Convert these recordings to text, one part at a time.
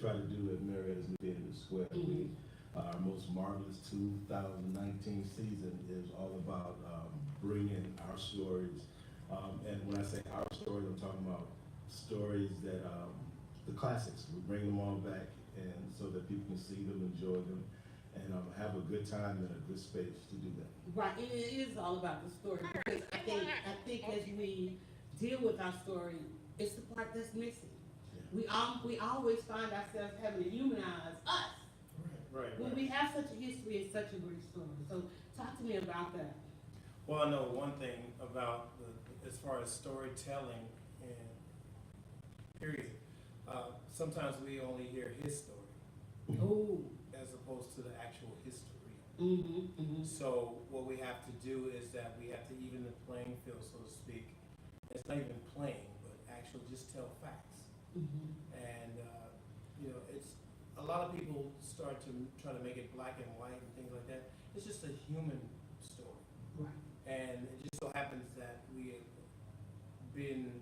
try to do at Marietta's New Theater Square. Our most marvelous 2019 season is all about bringing our stories. And when I say our stories, I'm talking about stories that, the classics, we bring them all back and so that people can see them, enjoy them, and have a good time and a good space to do that. Right, and it is all about the story, because I think as we deal with our story, it's the part that's missing. Yeah. We always find ourselves having to humanize us. Right. When we have such a history and such a great story. So talk to me about that. Well, I know one thing about as far as storytelling and period. Sometimes we only hear his story, as opposed to the actual history. So what we have to do is that we have to even the playing field, so to speak. It's not even playing, but actually just tell facts. And it's a lot of people start to try to make it black and white and things like that. It's just a human story. Right. And it just so happens that we have been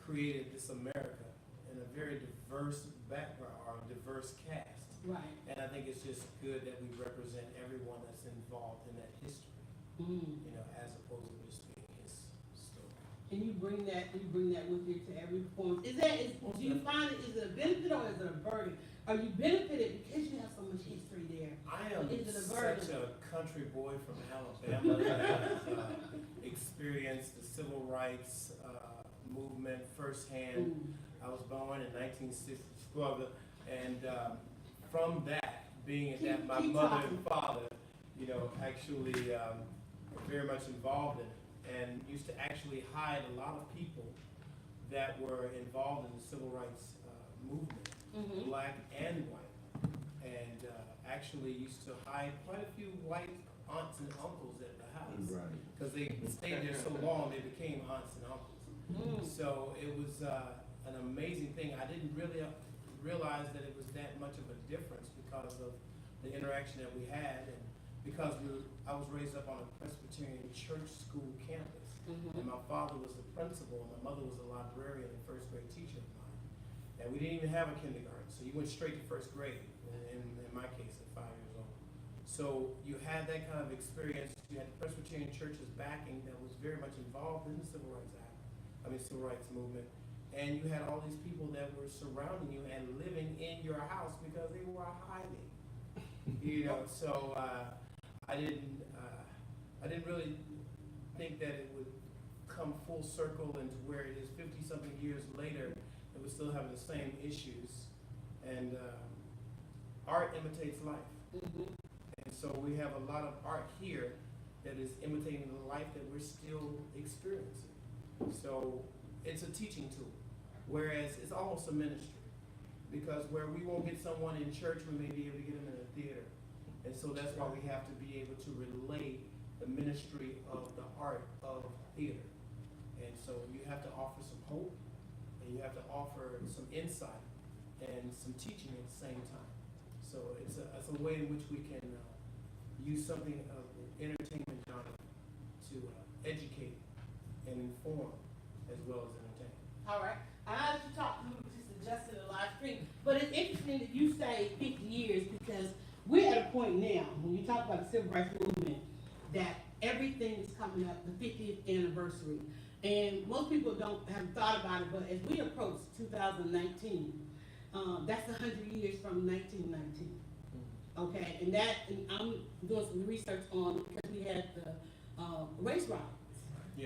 created this America in a very diverse background or a diverse cast. Right. And I think it's just good that we represent everyone that's involved in that history. As opposed to just being his story. And you bring that with you to every performance. Do you find it, is it a benefit or is it a burden? Are you benefited because you have so much history there? I am such a country boy from Alabama that has experienced the civil rights movement firsthand. I was born in 1964, and from that, being that my mother and father, actually very much involved in it, and used to actually hide a lot of people that were involved in the civil rights movement, black and white, and actually used to hide quite a few white aunts and uncles at the house, because they stayed there so long they became aunts and uncles. So it was an amazing thing. I didn't really realize that it was that much of a difference because of the interaction that we had, and because I was raised up on a Presbyterian church school campus, and my father was the principal and my mother was a librarian and first grade teacher of mine. And we didn't even have a kindergarten, so you went straight to first grade, in my case at 5 years old. So you had that kind of experience. You had the Presbyterian church's backing that was very much involved in the Civil Rights movement. And you had all these people that were surrounding you and living in your house because they were hiding. So I didn't really think that it would come full circle into where it is 50-something years later, and we're still having the same issues. And art imitates life. And so we have a lot of art here that is imitating the life that we're still experiencing. So it's a teaching tool, whereas it's almost a ministry, because where we won't get someone in church, we may be able to get them in a theater. And so that's why we have to be able to relate the ministry of the art of theater. And so you have to offer some hope, and you have to offer some insight and some teaching at the same time. So it's a way in which we can use something of an entertainment genre to educate and inform as well as entertain. All right. I let you talk, just adjusting the live stream. But it's interesting that you say 50 years, because we're at a point now, when you talk about the civil rights movement, that everything is coming up, the 50th anniversary. And most people haven't thought about it, but as we approach 2019, that's 100 years from 1919. Okay, and I'm doing some research on, because we had the race riots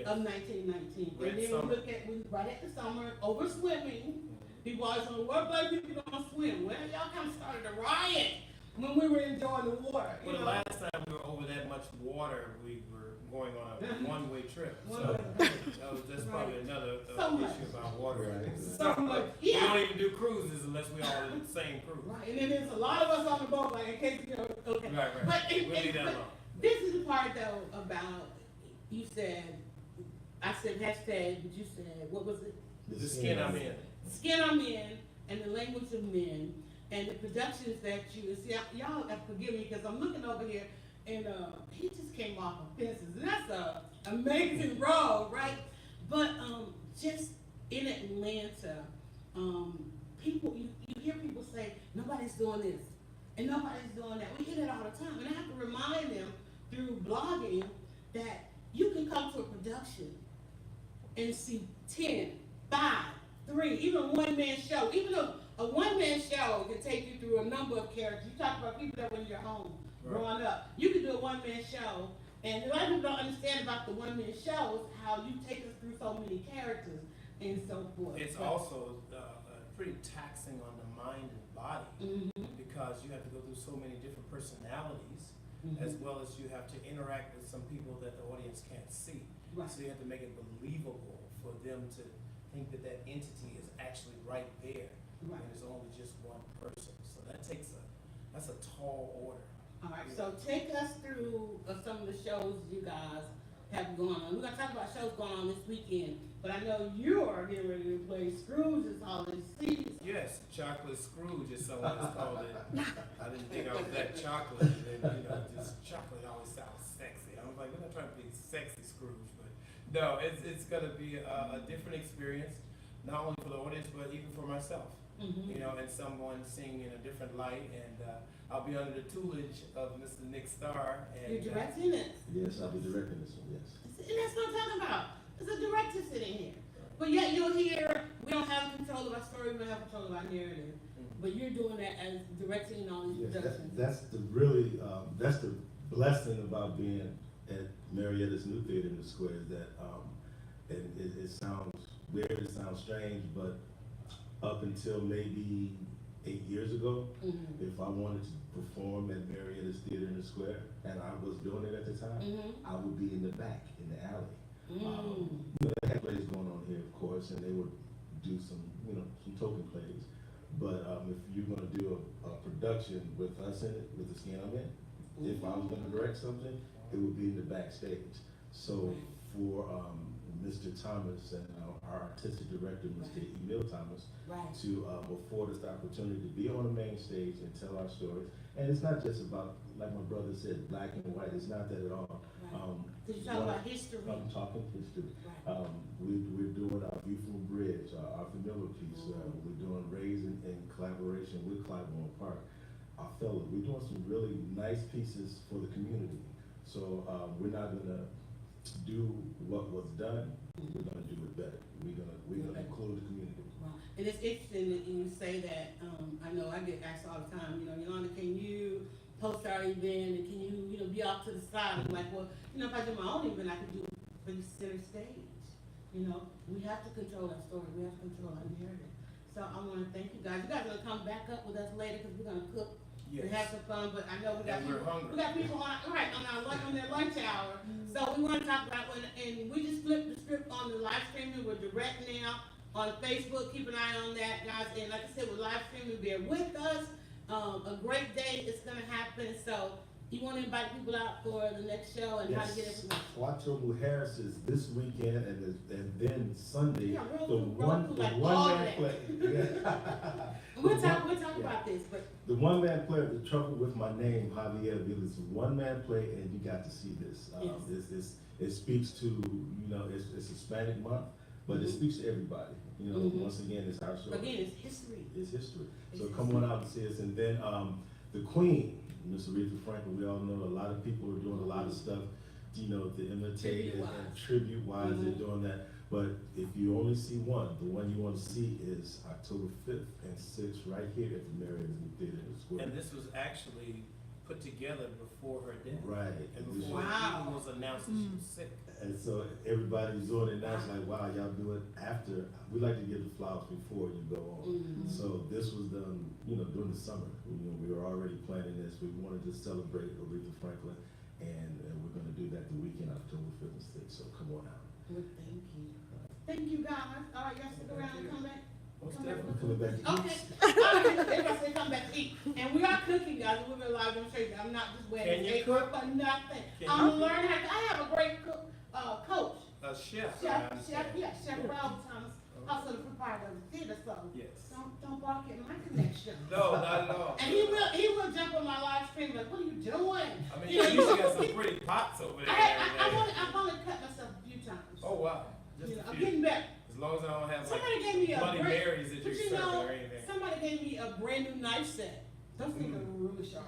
of 1919. And then we look at, right at the summer, over swimming. People always say, what black people don't swim? Well, y'all kind of started a riot when we were enjoying the water. Well, the last time we were over that much water, we were going on a one-way trip. So that's probably another issue about water. So much, we don't even do cruises unless we all in the same cruise. Right, and then there's a lot of us on the boat, like in case you know. Okay. Right. But we'll leave that alone. This is the part though about, you said, I said hashtag, but you said, what was it? The skin I'm in. The skin I'm in, and the language of men, and the productions that you see. Y'all have to forgive me because I'm looking over here, and he just came off of Fences, and that's an amazing role, right? But just in Atlanta, people, you hear people say, nobody's doing this, and nobody's doing that. We hear that all the time, and I have to remind them through blogging that you can come to a production and see 10, 5, 3, even one-man show. Even a one-man show can take you through a number of characters. You talk about people that were in your home growing up. You can do a one-man show, and a lot of people don't understand about the one-man shows, how you take us through so many characters and so forth. It's also pretty taxing on the mind and body, because you have to go through so many different personalities, as well as you have to interact with some people that the audience can't see. Right. So you have to make it believable for them to think that that entity is actually right there, Right. and it's only just one person. So that's a tall order. All right, so take us through some of the shows you guys have going on. We're gonna talk about shows going on this weekend, but I know you're getting ready to play Scrooge this holiday season. Yes, Chocolate Scrooge, as someone has called it. I didn't think I was that chocolate, and then, just chocolate always sounds sexy. I was like, we're not trying to be sexy Scrooge, but no, it's gonna be a different experience, not only for the audience, but even for myself. And someone seeing in a different light, and I'll be under the tutelage of Mr. Nick Starr. And You're directing it. Yes, I'll be directing this one, yes. And that's what I'm talking about. There's a director sitting here. But yet you'll hear, we don't have control of our story, we don't have control of our narrative. But you're doing that as directing all these Yes, productions. that's the really, that's the blessing about being at Marietta's new theater in the square, is that, it sounds weird, it sounds strange, but up until maybe 8 years ago, if I wanted to perform at Marietta's Theater in the Square, and I was doing it at the time, I would be in the back, in the alley. They had plays going on here, of course, and they would do some token plays. But if you're gonna do a production with us in it, with the skin I'm in, if I was gonna direct something, it would be in the backstage. So for Mr. Thomas and our artistic director, Mr. Emil Thomas, to afford us the opportunity to be on the main stage and tell our stories. And it's not just about, like my brother said, black and white. It's not that at all. Did you talk about history? I'm talking history. We're doing our View from the Bridge, our familiar piece. We're doing Raised in collaboration with Clybourne Park. Our fellow, we're doing some really nice pieces for the community. So we're not gonna do what was done. We're gonna do it better. We're gonna include the community. Wow. And it's interesting that you say that. I know I get asked all the time. Yolanda, can you post our event, and can you be off to the side? I'm like, well, if I do my own event, I can do for the center stage. We have to control our story. We have to control our narrative. So I want to thank you guys. You guys are gonna come back up with us later because we're gonna cook. Yes. We have some fun, but I know we got we're hungry. We got people on their lunch hour. So we want to talk about and we just flipped the script on the live streaming. We're direct now on Facebook. Keep an eye on that, guys. And like I said, we're live streaming. Bear with us. A great day is gonna happen. So you want to invite people out for the next show and how to get everyone. Quattro Harris is this weekend, and then Sunday, Yeah, the one man play. We'll talk about this, but The one man play, The Trouble with My Name, Javier Villa's one man play, and you got to see this. It speaks to it's Hispanic month, but it speaks to everybody. Once again, it's our story. Again, it's history. It's history. So come on out and see us, and then the Queen, Miss Aretha Franklin. We all know a lot of people are doing a lot of stuff, to imitate and tribute-wise. They're doing that. But if you only see one, the one you want to see is October 5th and 6th right here at the Marriott Theater in the Square. And this was actually put together before her death. Right. And before it even was announced that she was sick. And so everybody's doing it now. It's like, wow, y'all do it after. We like to give the flowers before you go on. So this was done, during the summer. We were already planning this. We wanted to celebrate Aretha Franklin, and we're going to do that the weekend, October 5th and 6th. So come on out. Well, thank you. Thank you, guys. All right, y'all stick around and come back. Most Come back. definitely. Coming back to eat. Okay. All right. Everybody say come back to eat. And we are cooking, guys. We're gonna live demonstration. I'm not just wearing Can you this cook? for nothing. Can I'm you? learning how to. I have a great coach. A chef. I Chef, understand. Chef Ralph Thomas, also the proprietor of the theater. So Yes. don't bark at my connection. No, not at all. And he will jump on my live stream like, what are you doing? I mean, you usually got some pretty pots over there. and everything. I've only cut myself a few times. Oh, wow. Just a I'm few. getting better. As long as I don't have like Somebody gave me a Bloody Marys that but you're you serving know, or anything. somebody gave me a brand new knife set. Those things are really sharp.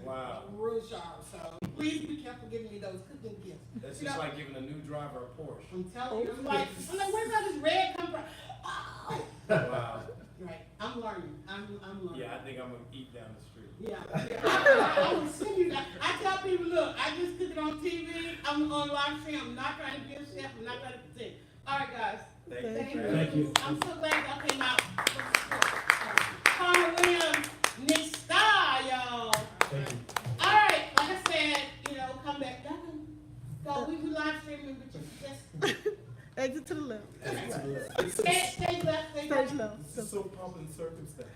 Wow. Really sharp. So please be careful giving me those cooking gifts. That's You just know, like giving a new driver a Porsche. I'm telling you, I'm like, where's all this red come from? Oh. Wow. Right. I'm learning. I'm learning. Yeah, I think I'm gonna eat down the street. Yeah. I will send you that. I tell people, look, I just cook it on TV. I'm on live stream. I'm not trying to be a chef. I'm not trying to pretend. All right, guys. Thank you. Thank you. I'm so glad y'all came out. Connor Williams, Nick Star, y'all. Thank you. All right, like I said, come back. Y'all can go. We live streaming, but just Exit to the left. stay left, stay Stage left. left. This is so pumping circumstance.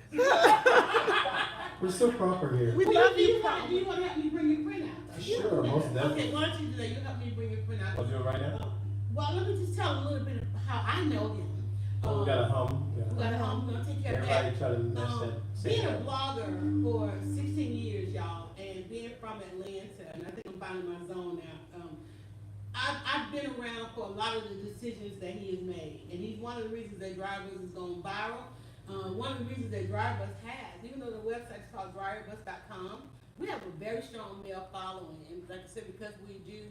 We're so proper here. We Do love you, you want to help me bring your print out? Sure, most definitely. Okay, why don't you do that? You help me bring your print out. I'll do it right now. Well, let me just tell a little bit of how I know him. Oh, we got a hum. We got a home. We're gonna take care of that. Everybody try to match that. Being Same a time. blogger for 16 years, y'all, and being from Atlanta, and I think I'm finding my zone now. I've been around for a lot of the decisions that he has made, and he's one of the reasons that DryerBuzz is going viral. One of the reasons that DryerBuzz has, even though the website is called DryerBuzz.com, we have a very strong male following, and like I said, because we do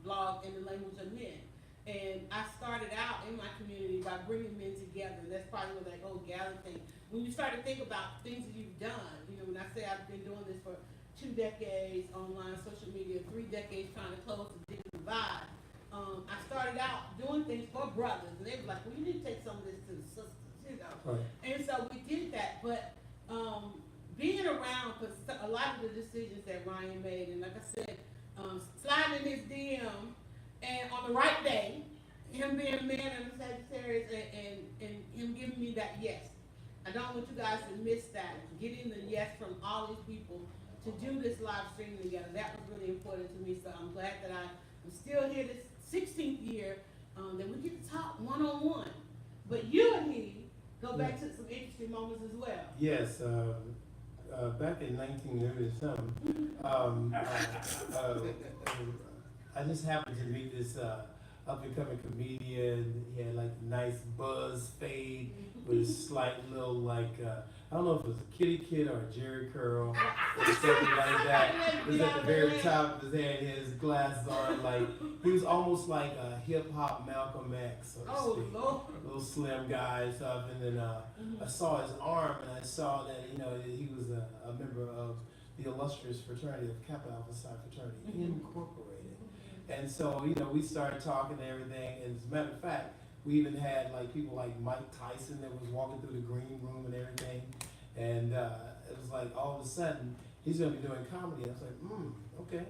blog in the language of men. And I started out in my community by bringing men together. And that's probably what that whole gala thing. When you start to think about things that you've done, when I say I've been doing this for 2 decades online, social media, 3 decades trying to close the digital divide. I started out doing things for brothers, and they were like, well, you need to take some of this to the sisters, Right. And so we did that. But being around for a lot of the decisions that Ryan made, and like I said, sliding in his DM, and on the right day, him being a man and a Sagittarius, and him giving me that yes. I don't want you guys to miss that. Getting the yes from all these people to do this live streaming together, that was really important to me. So I'm glad that I'm still here this 16th year, that we get to talk one-on-one. But you and he go back to some interesting moments as well. Yes, back in 1990-something, I just happened to meet this up-and-coming comedian. He had like nice buzz fade with a slight little like, I don't know if it was a kitty kid or a Jerry curl or something like that. It was at the very top of his head, he had his glasses on, like, he was almost like a hip-hop Malcolm X, so to speak. Lord. Little slim guy and stuff, and then I saw his arm, and I saw that, he was a member of the illustrious fraternity of Kappa Alpha Psi Fraternity, Incorporated. And so, we started talking and everything, and as a matter of fact, we even had like people like Mike Tyson that was walking through the green room and everything, and it was like all of a sudden, he's gonna be doing comedy. I was like, okay,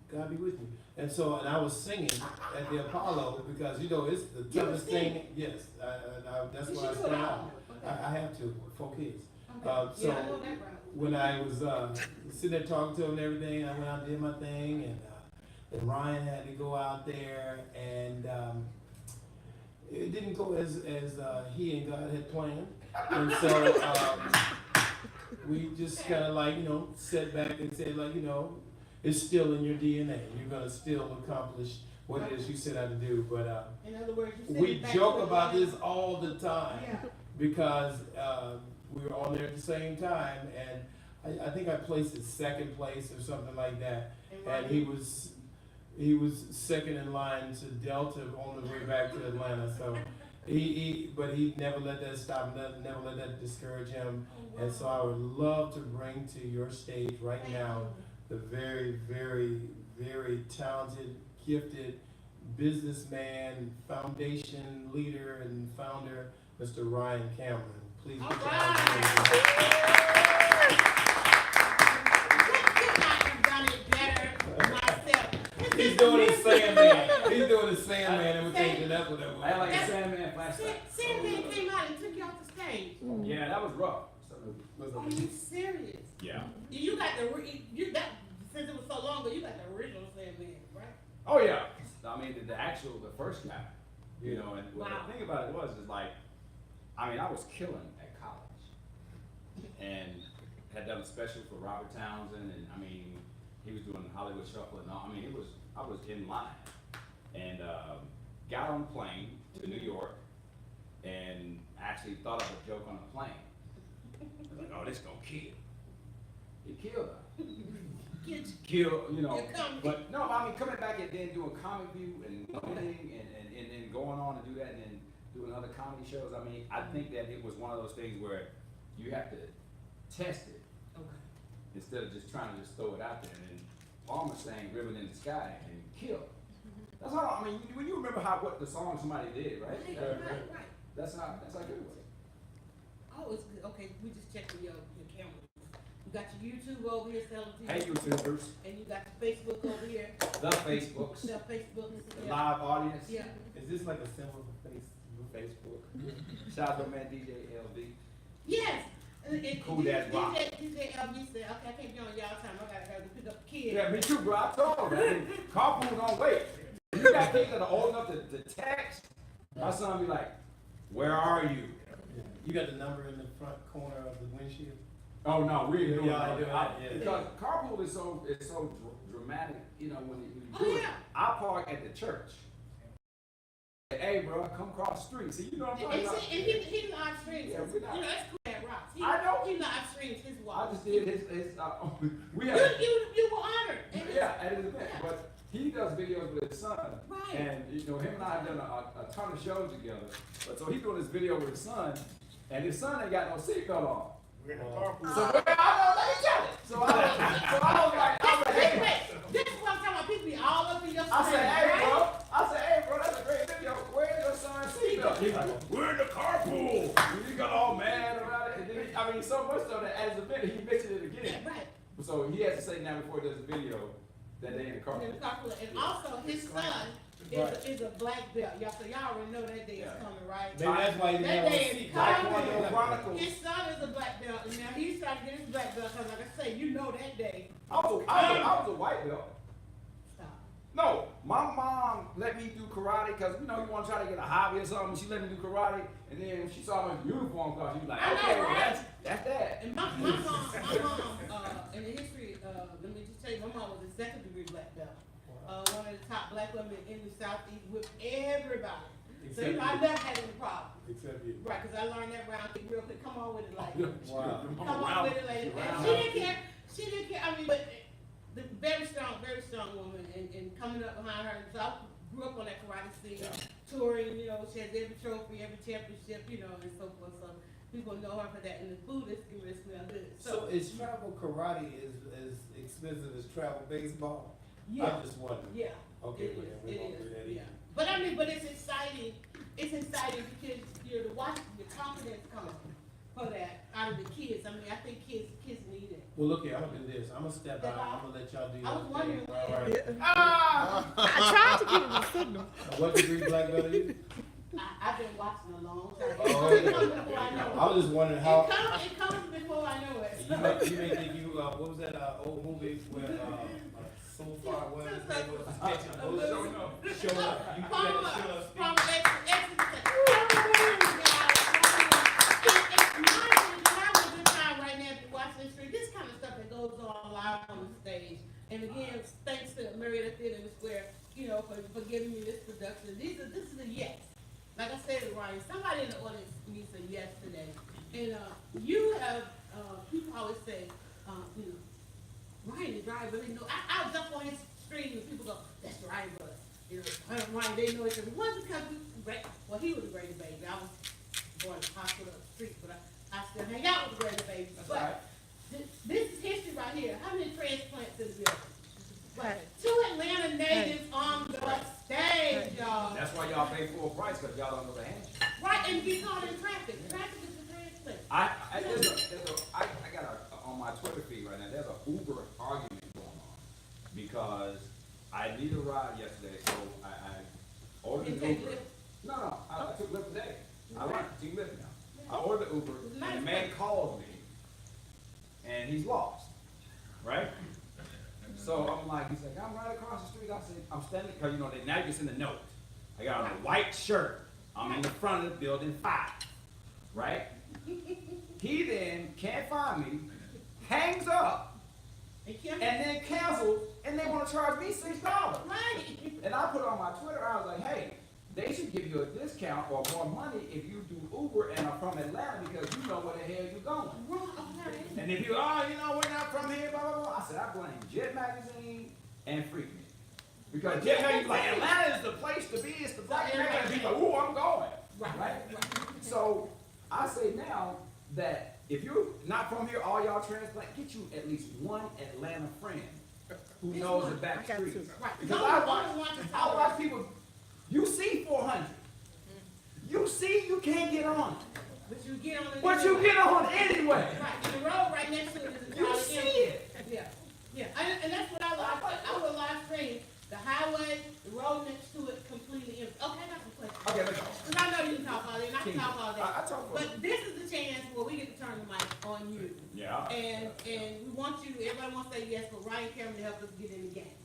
God be with you. And so, and I was singing at the Apollo because, it's the toughest thing. Yes, that's why I started out. I have to, 4 kids. So Yeah, I know that, right. when I was sitting there talking to him and everything, I went out and did my thing, and Ryan had to go out there, and it didn't go as he and God had planned. And so we just kind of like, sat back and said, like, it's still in your DNA. You're going to still accomplish what it is you set out to do. But In other words, you we joke about this all the time, Yeah. because we were on there at the same time, and I think I placed it second place or something like that, and he was second in line to Delta on the way back to Atlanta. So but he never let that stop, never let that discourage him. And so I would love to bring to your stage right now the very, very, very talented, gifted businessman, foundation leader, and founder, Mr. Ryan Cameron. Please put your hands together. He's doing his Sandman. He's doing his Sandman, and we're changing up with him. I like a Sandman flashback. Sandman came out and took you off the stage. Yeah, that was rough. Are you serious? Yeah. You got that since it was so long ago. You got the original Sandman, right? Oh yeah. I mean, the first guy, and what Wow. the thing about it is like, I was killing at college, and had done a special for Robert Townsend, and he was doing the Hollywood Shuffle and all. I was in line, and got on a plane to New York, and actually thought of a joke on a plane. I was like, oh, this gonna kill. It killed her. Kill, you know, but no, I mean, coming back and then doing Comic View and winning and then going on to do that and then doing other comedy shows, I mean, I think that it was one of those things where you have to test it. Okay. Instead of just trying to just throw it out there, and then Palmer sang "Ribbon in the Sky" and kill. That's all. I mean, when you remember what the song somebody did, right? Right. That's how good it was. Oh, it's good. Okay, we just checking your camera. You got your YouTube over here selling TV. Hey, YouTubers. And you got your Facebook over here. The Facebooks. The Facebook. The live audience. Yeah. Is this like a symbol for Facebook? Shout out to my man DJ LB. Yes. Cool Dad Rock. DJ LB said, okay, I can't be on y'all time. I gotta go pick up the kids. Yeah, me too, bro. I told him. I mean, carpool don't wait. You got kids that are old enough to text. My son be like, "Where are you?" You got the number in the front corner of the windshield? Oh no, we ain't doing Yeah, that. I do that, yeah. Because carpool is so dramatic, you know, when you Oh, do it. yeah. I park at the church. Hey, bro, come cross the street. See, you know what I'm talking And about? he live streams. Yeah, we not- You know, that's cool that rocks. I know. He live streams his walk. I just did his we You have, were honored. And yeah, at his event, but he does videos with his son. Right. And, you know, him and I have done a ton of shows together. But so he's doing this video with his son, and his son ain't got no seatbelt on. We're in the carpool. So I know, let me tell it. So I was like, hey. This is what I'm talking about. People be all up in your I said, hey, right? bro, that's a great video. Where's your son's seatbelt? He's like, we're in the carpool. And he got all mad about it. And then I mean, so much so that at his event, he mentioned it again. Yeah, right. So he has to say now before he does the video that they in the carpool. In the carpool. And also, his son is a black belt. Y'all already know that day is coming, right? Maybe that's why you didn't have That a day is seat. coming. Chronicles. His son is a black belt, and now he's trying to get his black belt, because like I say, you know that day. I was a white belt. Stop. No, my mom let me do karate because, you know, you want to try to get a hobby or something. She let me do karate, and then she saw my uniform class. She was like, I know, okay, well, right? that's that. And my mom, in the history, let me just tell you, my mom was a second degree black belt. One of the top black women in the Southeast with everybody. So you know, I never had any problem. Except you. Right, because I learned that round thing real quick. Come on with it, like. Wow. Come on with it, lady. And she didn't care. She didn't care. I mean, but the very strong woman, and coming up behind her. So I grew up on that karate scene, touring. You know, she has every trophy, every championship, you know, and so forth. So people know her for that. And the food is giving it smell good. So is travel karate as expensive as travel baseball? Yeah. I'm just wondering. Yeah. Okay, It well, is, then we it won't is, do that yeah. either. But I mean, but it's exciting. It's exciting because you're the watch, the confidence comes for that out of the kids. I mean, I think kids need it. Well, look here, I'm gonna do this. I'm gonna step out. I'm gonna let y'all do your I was wondering thing. where- All right. I tried to give him a signal. What degree black belt are you? I've been watching a long time. Oh, It comes before I know I was just wondering how. It comes before I know it. You may think you, what was that, old movie where, so far, what is that? What was it? Showing up. Show up. You got to show us. From this kind of stuff that goes on live on the stage. And again, thanks to Marietta Theater Square, you know, for giving me this production. This is a yes. Like I said, Ryan, somebody in the audience needs a yes today. And you have, people always say, you know, Ryan is DryerBuzz, but they know, I'll jump on his stream and people go, that's DryerBuzz. You know, Ryan, they know it's a, once it comes to, well, he was a great baby. I was born in the hospital up the street, but I still hang out with the great baby. That's But right. this is history right here. How many transplants in the building? Right. 2 Atlanta natives on the stage, y'all. That's why y'all pay full price, because y'all don't know the hand. Right, and be caught in traffic. Traffic is the transplant. I got on my Twitter feed right now, there's an Uber argument going on because I needed a ride yesterday, so I ordered You an take Uber. Lyft? No, I took Lyft today. I Right. like to take Lyft now. I ordered the Uber, It's and nice, the man right? calls me, and he's lost, right? So I'm like, he's like, I'm right across the street. I said, I'm standing, because you know, now you can send a note. I got on a white shirt. I'm in the front of the building 5, right? He then can't find me, hangs up, And Kim, and then cancels, and they want to charge me $6. right. And I put on my Twitter, I was like, hey, they should give you a discount or more money if you do Uber and are from Atlanta because you know where the hell you're going. Okay. And if you, we're not from here, blah, blah, blah. I said, I blame Jet Magazine and Freaknik. Because Jet Magazine's like, Atlanta is the place to be, it's the black man. And people like, ooh, I'm going. Right? So I say now that if you're not from here, all y'all transplant, get you at least one Atlanta friend who knows the back streets. Because I watch people, you see 400. You see you can't get on. But you get on it. But you get on anyway. Right, and the road right next to it is a You see it. Yeah, and that's what I like. I would live stream the highway, the road next to it completely empty. Okay, I got some questions. Okay, let's go. Because I know you can talk all day, and I can talk all day. I talk for But this is the chance where we get to turn the mic on you. Yeah. And we want you, everybody wants to say yes, but Ryan Cameron to help us get in the game.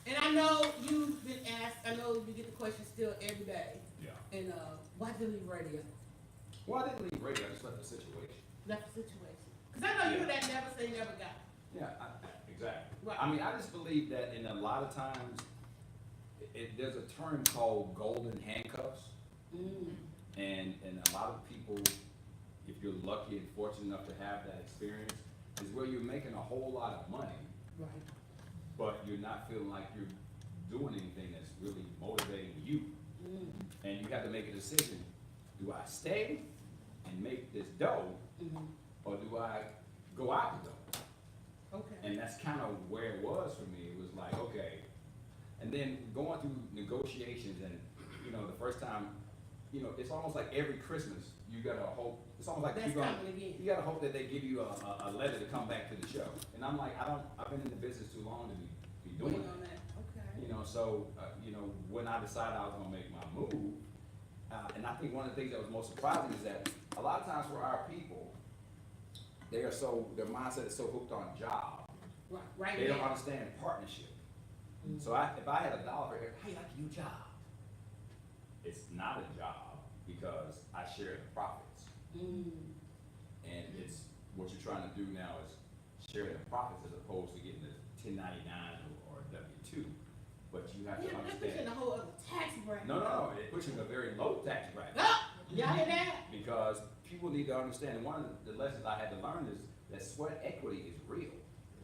And I know you've been asked, I know you get the question still every day. Yeah. And why did you leave radio? Well, I didn't leave radio, I just left the situation. Left the situation. Because I know you were that never say never guy. Yeah, exactly. Right. I mean, I just believe that in a lot of times, there's a term called golden handcuffs. And a lot of people, if you're lucky and fortunate enough to have that experience, is where you're making a whole lot of money, Right. but you're not feeling like you're doing anything that's really motivating you. And you have to make a decision. Do I stay and make this dough, or do I go out the dough? Okay. And that's kind of where it was for me. It was like, okay. And then going through negotiations and, the first time, it's almost like every Christmas, you gotta hope, it's almost like That's coming again. you gotta hope that they give you a letter to come back to the show. And I'm like, I've been in the business too long to be doing Waiting that. on that. Okay. So, when I decided I was gonna make my move, and I think one of the things that was most surprising is that a lot of times for our people, their mindset is so hooked on job, Right. they don't now. understand partnership. So if I had $1 for every, hey, like your job, it's not a job because I share the profits. And it's what you're trying to do now is share the profits as opposed to getting the 1099 or W-2. But you have to Yeah, that's pushing understand. a whole other tax bracket. No, it puts you in a very low tax bracket. Y'all hear that? Because people need to understand, and one of the lessons I had to learn is that sweat equity is real.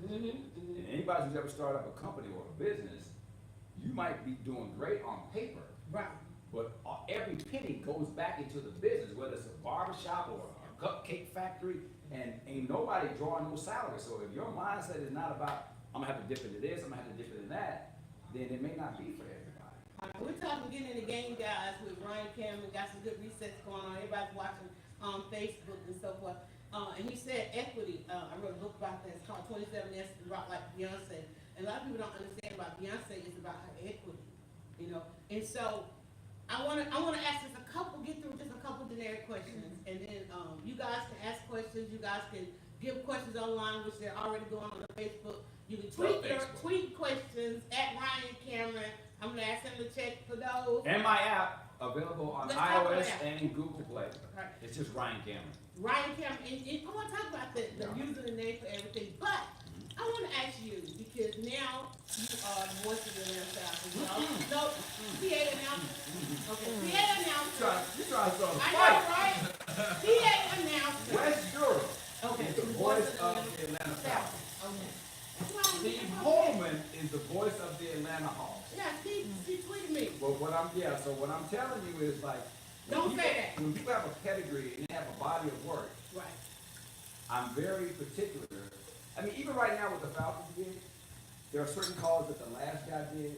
And anybody who's ever started up a company or a business, you might be doing great on paper, Right. but every penny goes back into the business, whether it's a barbershop or a cupcake factory, and ain't nobody drawing no salary. So if your mindset is not about, I'm gonna have to dip into this, I'm gonna have to dip into that, then it may not be for everybody. We're talking getting in the game, guys, with Ryan Cameron. Got some good resets going on. Everybody's watching on Facebook and so forth. And he said equity. I wrote a book about that. It's called 27 Years to Rock Like Beyonce. And a lot of people don't understand about Beyonce is about her equity, And so I wanna ask just get through just a couple generic questions, and then you guys can ask questions. You guys can give questions online, which they're already going on Facebook. You can tweet questions at Ryan Cameron. I'm gonna ask him to check for those. And my app available on Let's talk about iOS that. and Google Play. Right. It's just Ryan Cameron. Ryan Cameron, and I want to talk about the using the name for everything, but I want to ask you, because now you are the voice of the Atlanta South. No, PA announcer. Okay, PA announcer. You trying to start a I fight? know, right? PA announcer. West Europe Okay, is the voice of the Atlanta South. Okay. Steve Holman is the voice of the Atlanta Hawks. Yeah, she tweeted me. But what I'm telling you is like, Don't say that. when people have a pedigree and they have a body of work, Right. I'm very particular. I mean, even right now with the Falcons gig, there are certain calls that the last guy did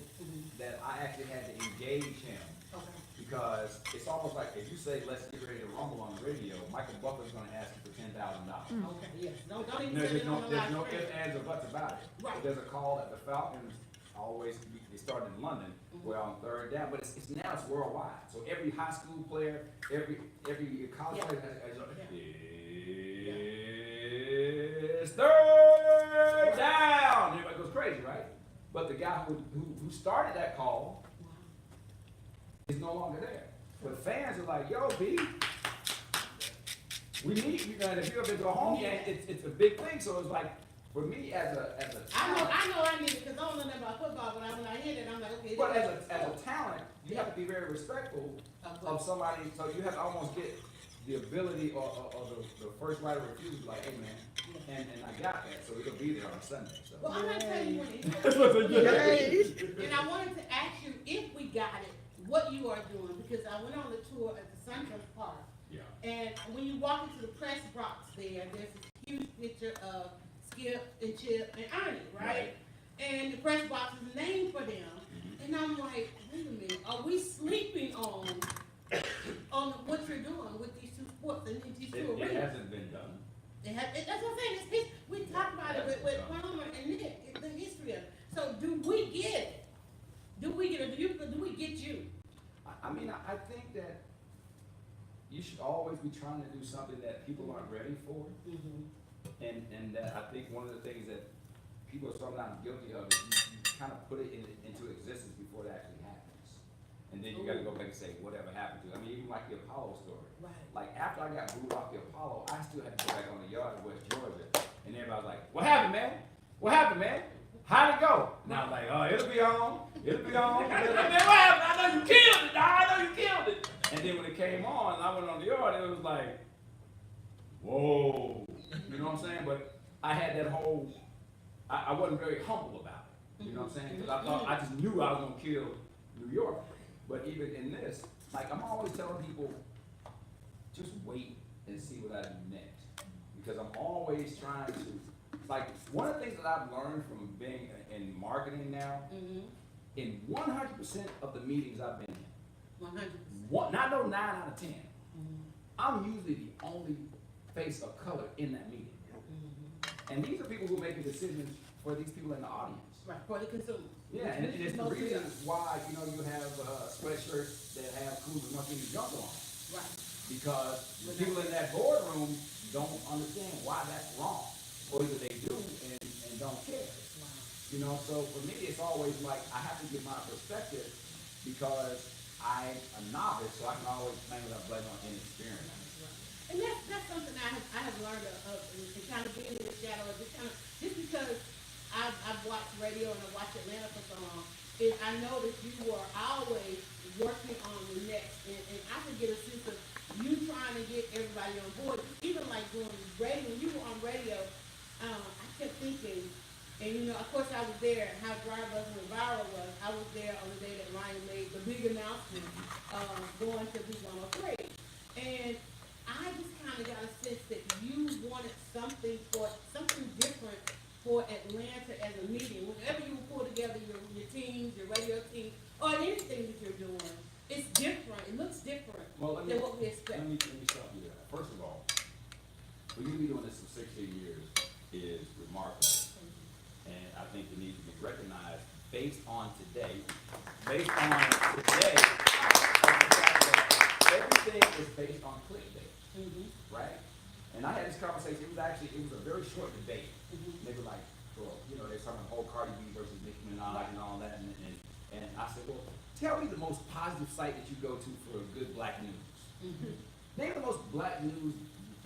that I actually had to engage him. Okay. Because it's almost like if you say, let's get ready to rumble on the radio, Michael Butler's gonna ask you for $10,000. Okay, yes. Don't even There's say it on the there's live no stream. ifs, ands, or buts about it. Right. But there's a call that the Falcons they started in London, we're on third down, but it's now it's worldwide. So every high school player, every college player has it's third down. Everybody goes crazy, right? But the guy who started that call is no longer there. But fans are like, yo, B, we need you. And if you ever go home, it's a big thing. So it's like, for me as a I know I need it, because I don't know nothing about football, but when I hear that, I'm like, okay. but as a talent, you have to be very respectful of somebody, so you have to almost get the ability or the first right of refusal, like, hey man, and I got that, so it'll be there on Sunday, so. Well, I'm not telling you when it and I wanted to ask you if we got it, what you are doing, because I went on the tour at the Suncoast Park. Yeah. And when you walk into the press box there's this huge picture of Skip and Chip and Ernie, right? And the press box is named for them. And I'm like, wait a minute, are we sleeping on what you're doing with these two sports and these two arenas? It hasn't been done. That's what I'm saying. We talked about it with Palmer and Nick, the history of it. So do we get it? Do we get it? Do we get you? I mean, I think that you should always be trying to do something that people aren't ready for. And that I think one of the things that people are sometimes guilty of is you kind of put it into existence before it actually happens. And then you gotta go back and say, whatever happened to it. I mean, even like the Apollo story. Right. Like after I got booed off the Apollo, I still had to go back on the yard in West Georgia. And everybody was like, what happened, man? What happened, man? How'd it go? And I was like, oh, it'll be on. It'll be on. And they're like, man, what happened? I know you killed it, dog. I know you killed it. And then when it came on, and I went on the yard, it was like, whoa. You know what I'm saying? But I had that whole, I wasn't very humble about it. You know what I'm saying? Because I thought, I just knew I was going to kill New York. But even in this, like I'm always telling people, just wait and see what I do next. Because I'm always trying to, like one of the things that I've learned from being in marketing now, in 100% of the meetings I've been in, 100%. not no 9 out of 10, I'm usually the only face of color in that meeting. And these are people who are making decisions for these people in the audience. Right, for the consumer. Yeah, and it's the reason why, you have sweatshirts that have Cool as Much in the Jungle on. Right. Because the people in that boardroom don't understand why that's wrong. Or either they do and don't care. Wow. So for me, it's always like, I have to give my perspective because I'm a novice, so I can always blame it on inexperience. And that's something I have learned of and kind of being in the shadow of just because I've watched radio and I've watched Atlanta for so long, is I know that you were always working on the next, and I can get a sense of you trying to get everybody on board. Even like doing radio, when you were on radio, I kept thinking, and of course I was there, how DryerBuzz went viral was, I was there on the day that Ryan made the big announcement going to B103. And I just kind of got a sense that you wanted something different for Atlanta as a meeting. Whenever you pull together your teams, your radio team, or anything that you're doing, it's different. It looks different than what we expect. Let me stop you there. First of all, for you to be doing this for 16 years is remarkable. And I think it needs to be recognized based on today. Everything is based on clickbait, right? And I had this conversation. It was a very short debate. They were like, well, they're talking about whole Cardi B versus Nicki Minaj and all that. And I said, well, tell me the most positive site that you go to for good black news. Name the most black news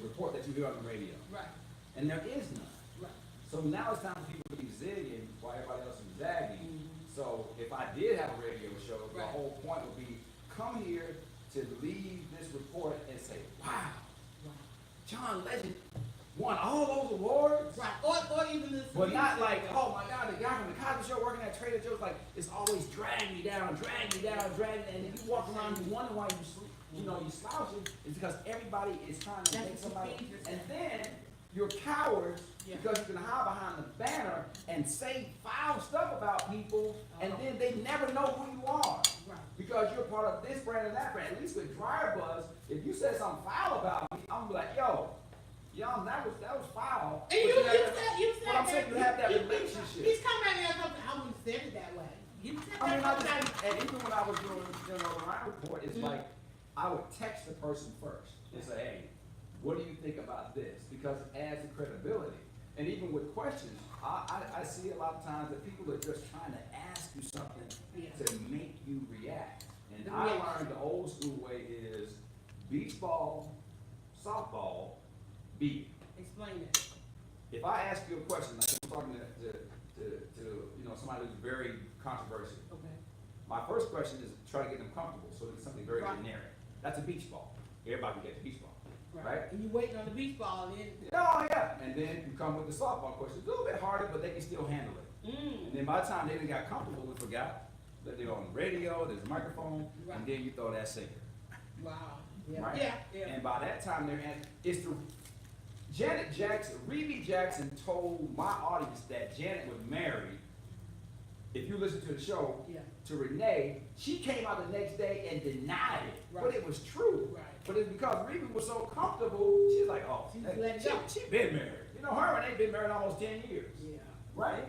report that you hear on the radio. Right. And there is none. Right. So now it's time for people to be zigging while everybody else is zagging. So if I did have a radio show, the whole point would be come here to leave this report and say, wow, John Legend won all those awards. Right. Or even this. But not like, oh my God, the guy from the Cosby Show working at Trader Joe's, like, it's always drag me down, and then you walk around and you wonder why you slouching. It's because everybody is trying to make somebody, and then you're cowards because you can hide behind the banner and say foul stuff about people, and then they never know who you are. Right. Because you're part of this brand and that brand. At least with DryerBuzz, if you said something foul about me, I'm gonna be like, yo, that was foul. And you said but I'm saying you have that relationship. He's coming out here and something, I wouldn't say it that way. You said that. And even when I was doing the Ryan report, it's like I would text the person first and say, hey, what do you think about this? Because it adds the credibility. And even with questions, I see a lot of times that people are just trying to ask you something to make you react. And I learned the old school way is beach ball, softball, beat. Explain it. if I ask you a question, like I'm talking to somebody who's very controversial, Okay. my first question is try to get them comfortable, so it's something very Right. generic. That's a beach ball. Everybody can get the beach ball, right? And you waiting on the beach ball and then. Oh, yeah, and then you come with the softball question. It's a little bit harder, but they can still handle it. And then by the time they done got comfortable, we forgot that they're on the radio, there's a microphone, Right. and then you throw that singer. Wow. Yeah. Right? Yeah. And by that time, it's the Janet Jackson, Rebbie Jackson told my audience that Janet was married. If you listen to the show, Yeah. to Renee, she came out the next day and denied it, Right. but it was true. Right. But it's because Rebbie was so comfortable, she's like, oh, She just let it go. she been married. You know, her and they been married almost 10 years. Yeah. Right.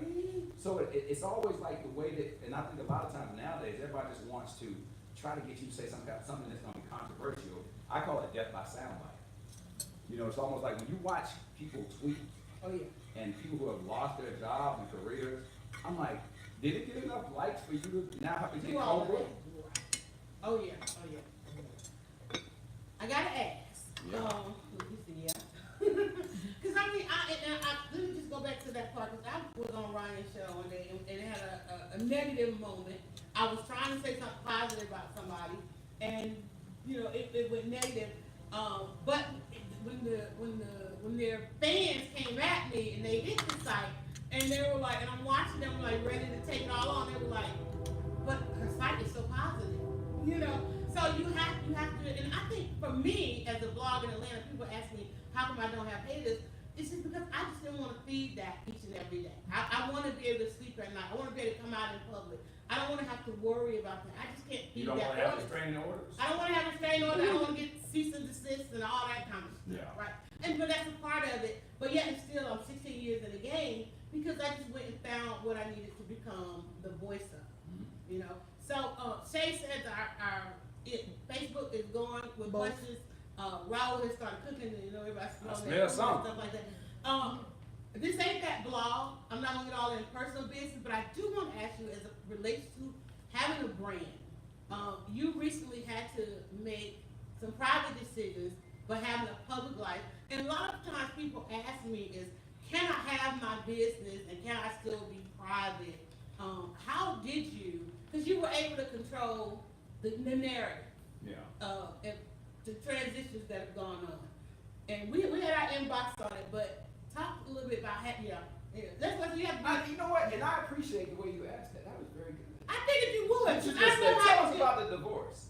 So it's always like the way that, and I think a lot of times nowadays, everybody just wants to try to get you to say something that's going to be controversial. I call it death by soundbite. You know, it's almost like when you watch people tweet Oh, yeah. and people who have lost their jobs and careers, I'm like, did it get enough likes for you to now have to get Do all of Oprah? that. Oh, yeah. Oh, yeah. I gotta ask. Yeah. Let me see, yeah. Cause I mean, let me just go back to that part, cause I was on Ryan's show one day and it had a negative moment. I was trying to say something positive about somebody and, you know, it went negative. But when their fans came at me and they hit the site and they were like, and I'm watching them like ready to take it all on, they were like, but her site is so positive, you know? So you have to, and I think for me, as a blog in Atlanta, people ask me, how come I don't have haters? It's just because I just didn't want to feed that each and every day. I want to be able to sleep at night. I want to be able to come out in public. I don't want to have to worry about that. I just can't feed You don't that. want to have restraining orders? I don't want to have restraining orders. I don't want to get cease and desist and all that kind of stuff, Yeah. right? But that's a part of it. But yet and still, I'm 16 years in the game because I just went and found what I needed to become the voice of, you know? So, Shay said Facebook is going with questions. Raul has started cooking, and you know, everybody's smell something. stuff like that. This ain't that blog. I'm not gonna get all in personal business, but I do want to ask you, as it relates to having a brand. You recently had to make some private decisions, but having a public life. And a lot of times people ask me is, can I have my business and can I still be private? How did you, because you were able to control the narrative. Yeah. And the transitions that have gone on. And we had our inbox on it, but talk a little bit about that's what you have to do. You know what? And I appreciate the way you asked that. That was very good. I figured you would. You just I know said, tell how us about the divorce.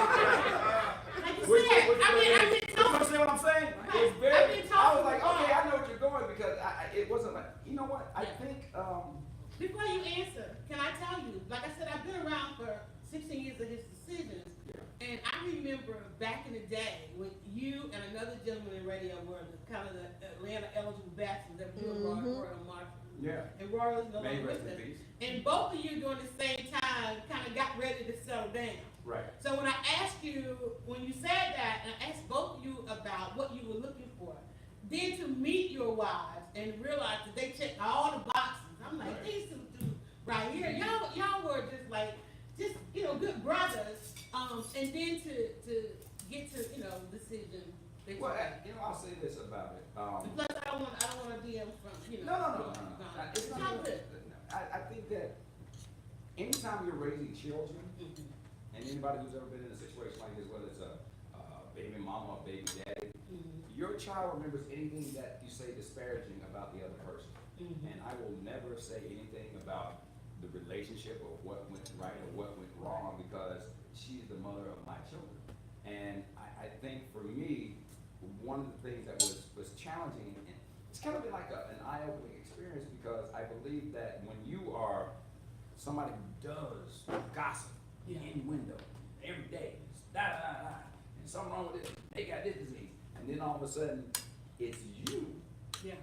like you said, I've been told. You understand what I'm saying? Right. It's very, I've been told I was like, before. okay, I know what you're going because it wasn't like, you know what? I think, Before you answer, can I tell you, like I said, I've been around for 16 years of his decisions. And I remember back in the day when you and another gentleman in radio were kind of the Atlanta eligible bachelors that we were Roy and Mark. yeah. And Roy was no May longer rest with in us. peace. And both of you during the same time kind of got ready to settle down. Right. So when I asked you, when you said that, and I asked both of you about what you were looking for, then to meet your wives and realize that they checked all the boxes. I'm like, Right. these two dudes right here, y'all were just like, you know, good brothers. And then to get to, you know, decision. that you Well, made. you know, I'll say this about it. Plus, I don't want to DM from, you know. No. It's It's not all good. I think that anytime you're raising children, and anybody who's ever been in a situation like this, whether it's a baby mama or baby daddy, your child remembers anything that you say disparaging about the other person. And I will never say anything about the relationship or what went right or what went wrong because she's the mother of my children. And I think for me, one of the things that was challenging, and it's kind of been like an eye-opening experience because I believe that when you are somebody who does gossip, innuendo, every day, and something wrong with this, they got this disease, and then all of a sudden, it's you. Yeah.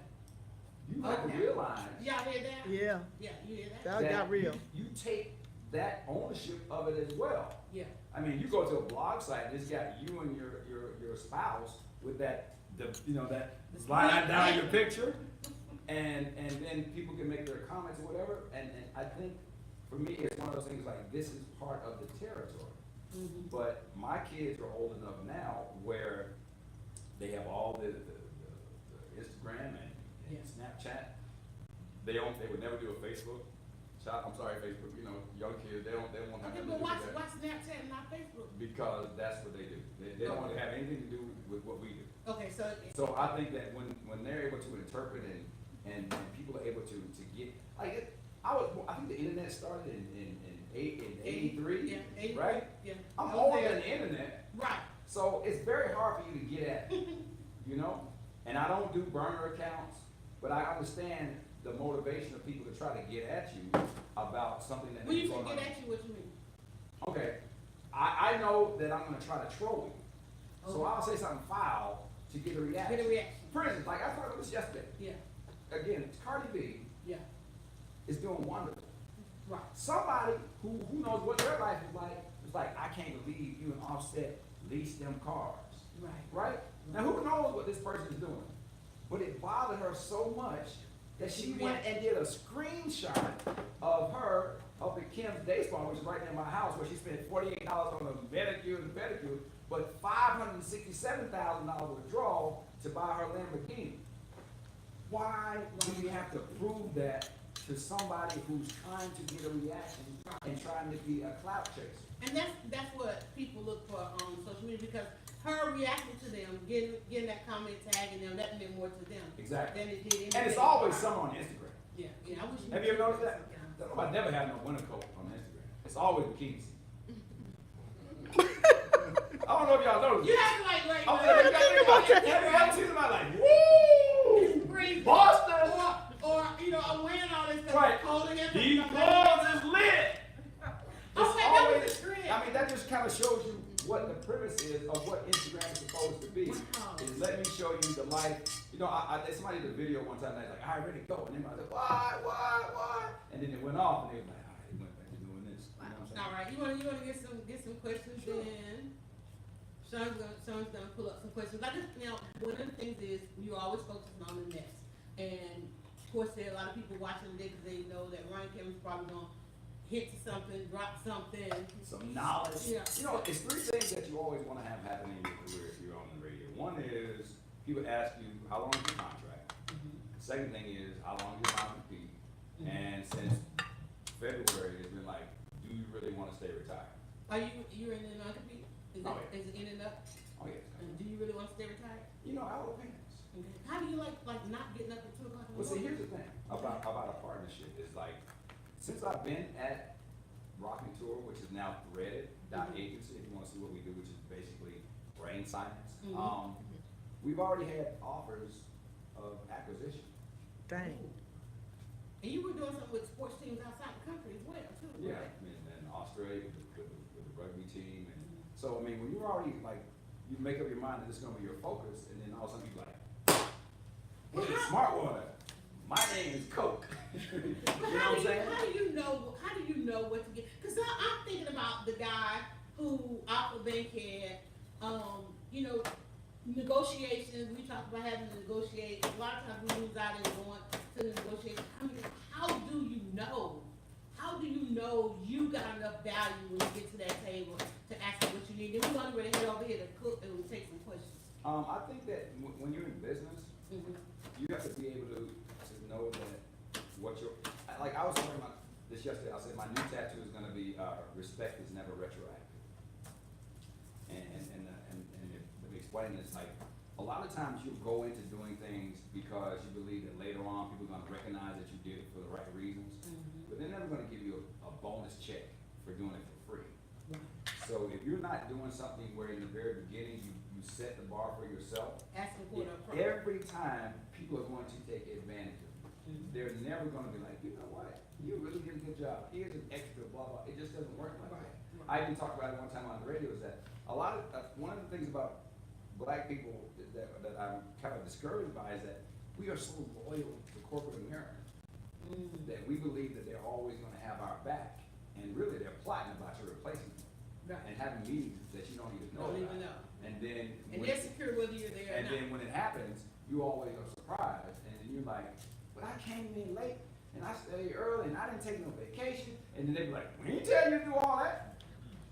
You have to realize Y'all hear that? Yeah, Yeah, you hear that? that got real. You take that ownership of it as well. Yeah. I mean, you go to a blog site and it's got you and your spouse with that that slide down your picture, and then people can make their comments or whatever. And I think for me, it's one of those things like this is part of the territory. But my kids are old enough now where they have all the Instagram Yeah. Snapchat. They would never do a Facebook. I'm sorry, Facebook. You know, young kids, they want Okay, to but do why that Snapchat and not Facebook? because that's what they do. They don't want to have anything to do with what we do. Okay, so. So I think that when they're able to interpret and people are able to get like it, I think the internet started in 83, Yeah, 83, right? Yeah. I'm older than the internet, Right. so it's very hard for you to get at, you know? And I don't do burner accounts, but I understand the motivation of people to try to get at you about something that When you they say get at you, what you mean? Okay, I know that I'm gonna try to troll you, so Okay. I'll say something foul to get a reaction. Get a reaction. For instance, like I talked about this yesterday. Yeah, Again, Cardi B yeah, is doing wonderful. right. Somebody who knows what their life is like was like, I can't believe you and Offset leased them cars, Right. right? Now who knows what this person is doing? But it bothered her so much that she went and did a screenshot of her up at Kim's Day Spa, which is right near my house, where she spent $48 on a manicure and pedicure, but $567,000 withdrawal to buy her Lamborghini. Why do we have to prove that to somebody who's trying to get a reaction and trying to be a clout chaser? And that's what people look for on social media, because her reacting to them, getting that comment, tagging them, that meant more to them. Exactly. Than it did anything. And it's always some on Instagram. Yeah, I wish. Have you ever noticed that? I never had no winter coat on Instagram. It's always bikinis. I don't know if y'all noticed. You have to like, I'm thinking about that. Have you ever seen somebody like, woo! Spring, Boston! or I'm wearing all this stuff. Right. Cold again. These clothes is lit! Oh, wait, that was a trend. I mean, that just kind of shows you what the premise is of what Instagram is supposed to be. Wow. Is let me show you the life. You know, somebody did a video one time, and they was like, all right, ready to go. And then I was like, why? And then it went off, and they was like, all right, it went back to doing this. You know what I'm saying? All right, you want to get some questions in? Sean's gonna pull up some questions. One of the things is you always focusing on the next, and of course there are a lot of people watching today because they know that Ryan Cameron's probably gonna hit to something, drop something. Some knowledge. Yeah. You know, it's three things that you always want to have happen in your career if you're on the radio. One is people ask you how long is your contract. Second thing is how long is your non-compete. And since February, it's been like, do you really want to stay retired? Are you in the non-compete? Is Oh, it in and up? Oh yes. And do you really want to stay retired? You know, our opinions. Okay. How do you like not getting up at 2 o'clock in the Well, see, morning? here's the thing about a partnership is like, since I've been at Rocking Tour, which is now Threaded.agency, if you want to see what we do, which is basically brain science, we've already had offers of acquisition. Dang. And you were doing something with sports teams outside the country as well, too. Yeah, right? in Australia with the rugby team, and so I mean, when you're already like, you make up your mind that this is gonna be your focus, and then all of a sudden you're like, hey, smart water, my name is Coke. You know what I'm saying? How do you know what to get? Because I'm thinking about the guy who Alpha Bank had, negotiations. We talked about having to negotiate. A lot of times we lose out and going to the negotiation. I mean, how do you know? How do you know you got enough value when you get to that table to ask for what you need? Then we're going to head over here to cook and we'll take some questions. I think that when you're in business, you have to be able to know that what you're, like I was talking about this yesterday, I said my new tattoo is gonna be, respect is never retroactive. And let me explain this, like, a lot of times you go into doing things because you believe that later on people are gonna recognize that you did it for the right reasons, but they're never gonna give you a bonus check for doing it for free. So if you're not doing something where in the very beginning you set the bar for yourself, Asking for it up front. every time people are going to take advantage of you. They're never gonna be like, you know what, you really did a good job, here's an extra blah, blah, it just doesn't work like that. I even talked about it one time on the radio, is that one of the things about black people that I'm kind of discouraged by is that we are so loyal to corporate America that we believe that they're always gonna have our back, and really they're plotting about your replacement. And having meetings that you don't even know Don't about. even know. And then And when- they're secure whether you're there or and not. then when it happens, you always are surprised, and then you're like, but I came in late, and I stayed early, and I didn't take no vacation, and then they be like, we didn't tell you to do all that,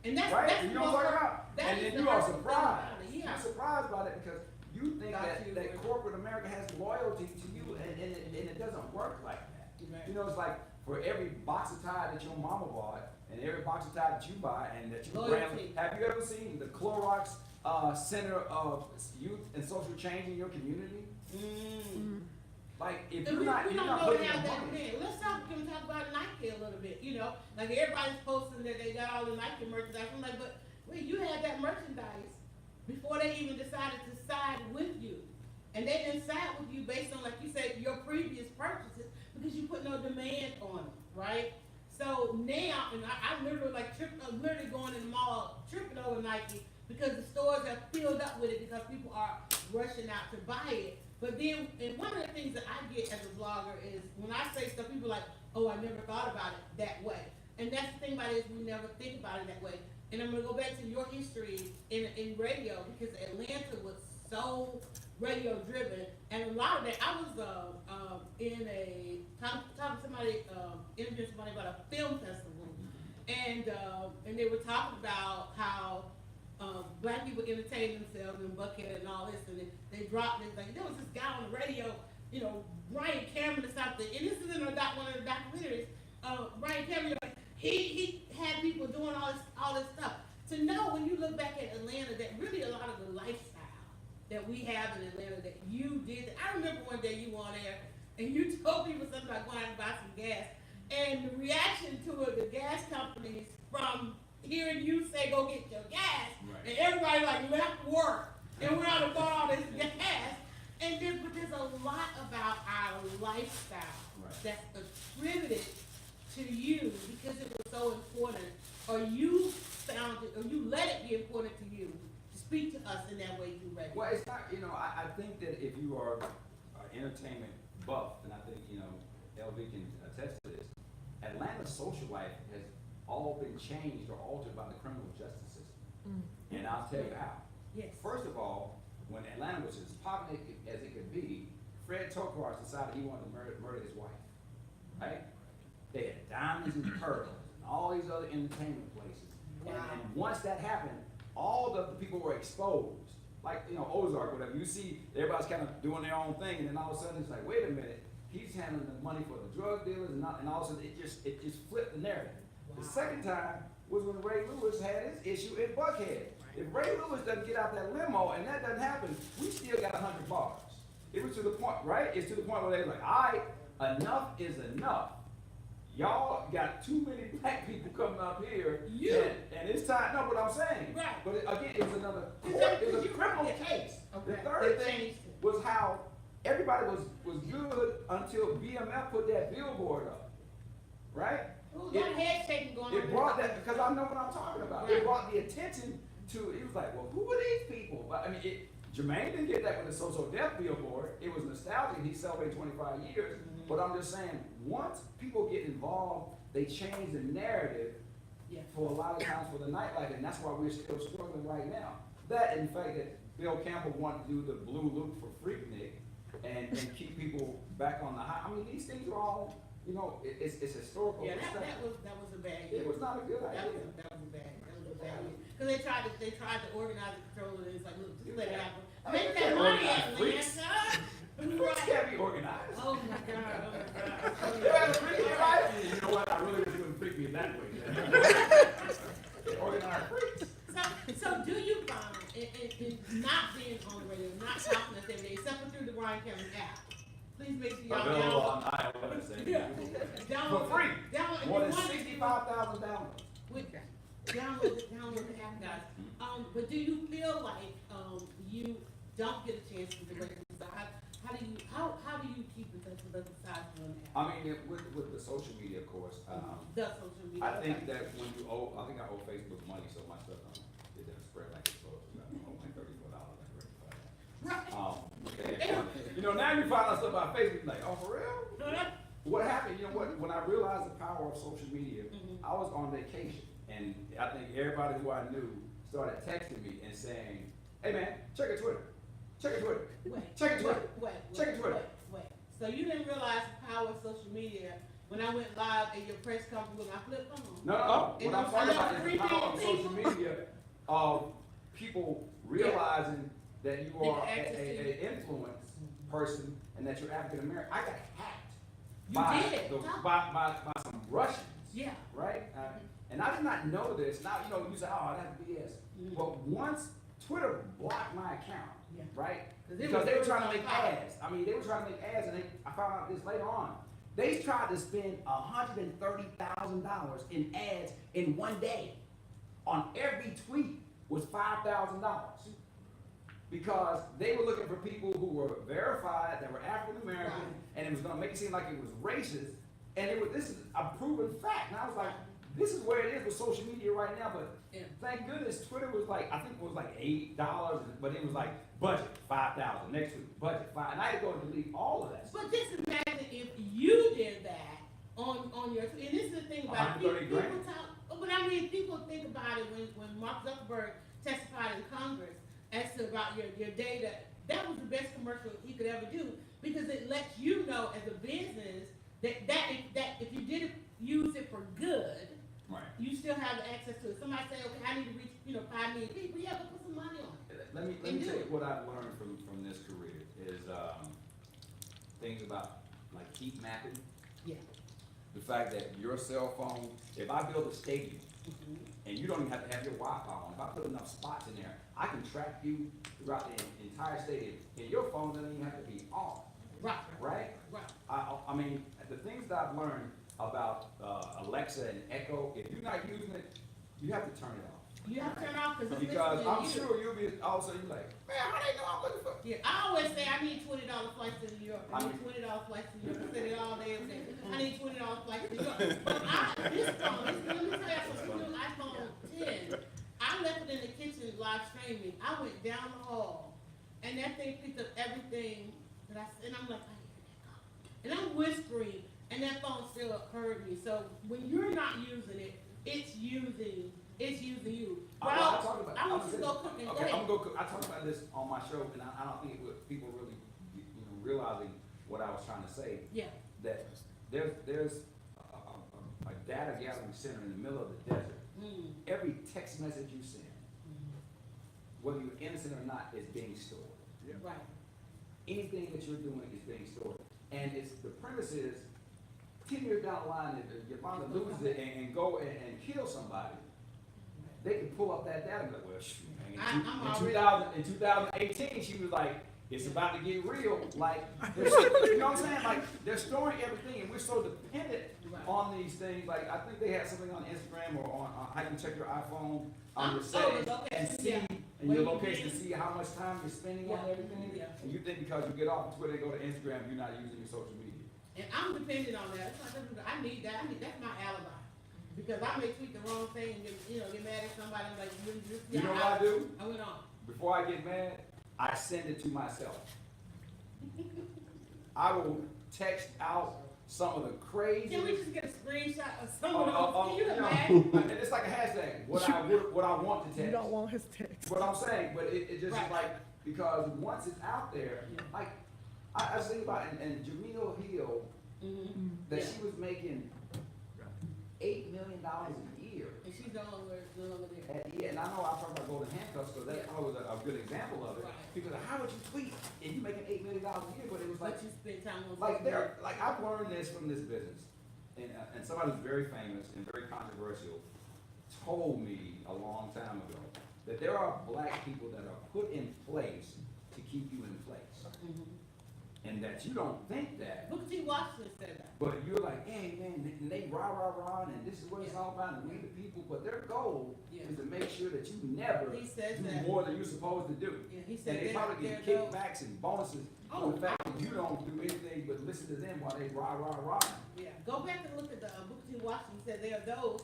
And that's right? that's You know what I'm talking about? that And is then the you are hurtful thing surprised. about it, yeah. You're surprised by that because you think Got that you. corporate America has loyalty to you, and it doesn't work like that. Right. You know, it's like for every box of tie that your mama bought, and every box of tie that you buy, and that you Loyalty. have you ever seen the Clorox Center of Youth and Social Change in your community? Like, if And you're not, we you're don't not know putting how the that money. went. Let's talk about Nike a little bit, you know? Like everybody's posting that they got all the Nike merchandise. I'm like, but wait, you had that merchandise before they even decided to side with you. And they didn't side with you based on, like you said, your previous purchases because you put no demand on them, right? So now, and I literally literally going in the mall, tripping over Nike because the stores are filled up with it because people are rushing out to buy it. But then, and one of the things that I get as a blogger is when I say stuff, people are like, oh, I never thought about it that way. And that's the thing about it is we never think about it that way. And I'm gonna go back to your history in radio because Atlanta was so radio driven, and a lot of that, I was talking to somebody, interviewing somebody about a film festival, and they were talking about how black people entertain themselves in Buckhead and all this, and they dropped it, like, there was this guy on the radio, you know, Ryan Cameron or something, and this is in one of the documentaries, Ryan Cameron, like, he had people doing all this stuff. To know when you look back at Atlanta that really a lot of the lifestyle that we have in Atlanta that you did. I remember one day you were on there and you told people something about going out and buy some gas, and the reaction to it, the gas companies from hearing you say go get your gas, Right. and everybody like left work and went out and bought all this gas. And but there's a lot about our lifestyle Right. that's attributed to you because it was so important, or you found it, or you let it be important to you to speak to us in that way through radio. Well, it's not, you know, I think that if you are an entertainment buff, and I think, you know, LV can attest to this, Atlanta's social life has all been changed or altered by the criminal justice system. And I'll tell you how. Yes. First of all, when Atlanta was as popular as it could be, Fred Tokars decided he wanted to murder his wife, right? They had diamonds and pearls and all these other entertainment places. Wow. And once that happened, all the people were exposed. Like, you know, Ozark, whatever. You see, everybody's kind of doing their own thing, and then all of a sudden it's like, wait a minute, he's handling the money for the drug dealers, and all of a sudden it just flipped the narrative. Wow. The second time was when Ray Lewis had his issue in Buckhead. If Ray Lewis doesn't get out that limo and that doesn't happen, we still got 100 bars. It was to the point, right? It's to the point where they were like, all right, enough is enough. Y'all got too many black people coming up here, and it's time. No, but I'm saying, Right. But again, it was another court. It was a criminal case. Okay. The third They thing changed it. was how everybody was good until BMF put that billboard up, right? Ooh, a lot of head shaking going on. It brought that, because I know what I'm talking about. Right. It brought the attention to, it was like, well, who are these people? But I mean, Jermaine didn't get that with the So-So Death billboard. It was nostalgic. He celebrated 25 years. But I'm just saying, once people get involved, they change the narrative for a lot of times for the nightlife, and that's why we're still struggling right now. That, in fact, that Bill Campbell wanted to do the blue loop for Freaknik and keep people back on the high. I mean, these things are all, you know, it's historical. Yeah, that perspective. was a bad year. It was not a good idea. That was a bad year. Because they tried to organize and control it, and it's like, look, just let it happen. Make that money, Atlanta. Freaks can't be organized. Oh my God, They have a freak me, right? You know what? I really just wouldn't freak me that way. Organized freaks. So do you find, in not being on the radio, not talking to us every day, except for through the Ryan Cameron app, please make sure y'all Available download. on iOS. Yeah. For free. Download. More than if you want to- 65,000 downloads. Download the app, guys. But do you feel like you don't get a chance to direct yourself? How do you keep in touch with us besides doing that? I mean, with the social media, of course. The social media. I think that when you owe, I think I owe Facebook money, so my stuff it doesn't spread like it's supposed to. I owe like $34. Like Right. okay. You know, now you find out stuff about Facebook, like, oh, for real? What happened? You know what? When I realized the power of social media, I was on vacation, and I think everybody who I knew started texting me and saying, "Hey man, check your Twitter. Check your Twitter. Check your Twitter. Check your Twitter." Wait. So you didn't realize the power of social media when I went live at your press conference with my flip phone? No. What I'm talking about is the power of people. social media, of people realizing that you They are can access to an influence person and that you're African American. I got hacked You by, did. by some Russians. Yeah. Right? And I did not know this. Now, you know, you say, oh, that's BS. But once Twitter blocked my account, Yeah. right? Because They were trying to make ads. I mean, they were trying to make ads, and I found out this later on. They tried to spend $130,000 in ads in one day. On every tweet was $5,000. Because they were looking for people who were verified, that were African American, Right. and it was gonna make it seem like it was racist. And this is a proven fact. And I was like, this is where it is with social media right now, but Yeah. thank goodness Twitter was like, I think it was like $8, but it was like budget $5,000 next week, budget $5, and I had to go and delete all of that stuff. But just imagine if you did that on your, and this is the thing about it, 130 people grand. talk, but I mean, people think about it when Mark Zuckerberg testified in Congress as to about your data, that was the best commercial he could ever do, because it lets you know as a business that if you didn't use it for good, Right. you still have the access to it. Somebody say, okay, I need to reach, 5 million people, yeah, but put some money on it. Let me tell you what I've learned from this career is things about like heat mapping. Yeah. The fact that your cell phone, if I build a stadium and you don't even have to have your Wi-Fi on, if I put enough spots in there, I can track you throughout the entire stadium, and your phone doesn't even have to be on. Right. Right? I mean, the things that I've learned about Alexa and Echo, if you're not using it, you have to turn it off. You have to turn it off because I'm sure you'll be all of a sudden you're like, man, how they know I'm looking for? Yeah, I always say I need $20 flights to New York. I need $20 flights to New York. I said it all day. I need $20 flights to New York. But this phone, let me tell you something. This new iPhone 10, I left it in the kitchen live streaming. I went down the hall, and that thing picked up everything that I said. And I'm like, I hear that call. And I'm whispering, and that phone still heard me. So when you're not using it, it's using you. But I want you to go cook and okay, go I'm gonna go cook. I talked about this on my show, and I don't think people really, realizing what I was trying to say. Yeah. That there's a data gathering center in the middle of the desert. Every text message you send, whether you're innocent or not, is being stored. Right. Anything that you're doing is being stored, and the premise is 10 years down the line, if your mama loses it and go and kill somebody, they can pull up that data and go, well, shoot, man. In 2018, she was like, it's about to get real. Like, you know what I'm saying? Like, they're storing everything, and we're so dependent on these things. Like, I think they had something on Instagram or on how you can check your iPhone on your settings and see, and your location to see how much time you're spending on everything. And you think because you get off of Twitter and go to Instagram, you're not using your social media. And I'm dependent on that. I need that. That's my alibi. Because I may tweet the wrong thing and get mad at somebody. I'm like, you know what I do? I went on. Before I get mad, I send it to myself. I will text out some of the crazy. Can we just get a screenshot of some of those? Can you imagine? It's like a hashtag. What I want to text. You don't want his text. What I'm saying, but it just like, because once it's out there, like I was thinking about and Jamil Hill, that she was making $8 million a year. And she's no longer there. And I know I talked about golden handcuffs, because that's probably a good example of it. Right. People are like, how would you tweet and you making $8 million a year? But it was like, But you spend time on like I've learned this from this business, and somebody who's very famous and very controversial told me a long time ago that there are black people that are put in place to keep you in place. And that you don't think that. Booker T. Washington said that. But you're like, hey man, they rah, and this is what it's all about, and we the people. But their goal is to make sure that you never He says do that. more than you're supposed to do. Yeah, he said And they probably get kickbacks and bonuses for the fact that you don't do anything but listen to them while they rah. Yeah, go back and look at the Booker T. Washington. He said there are those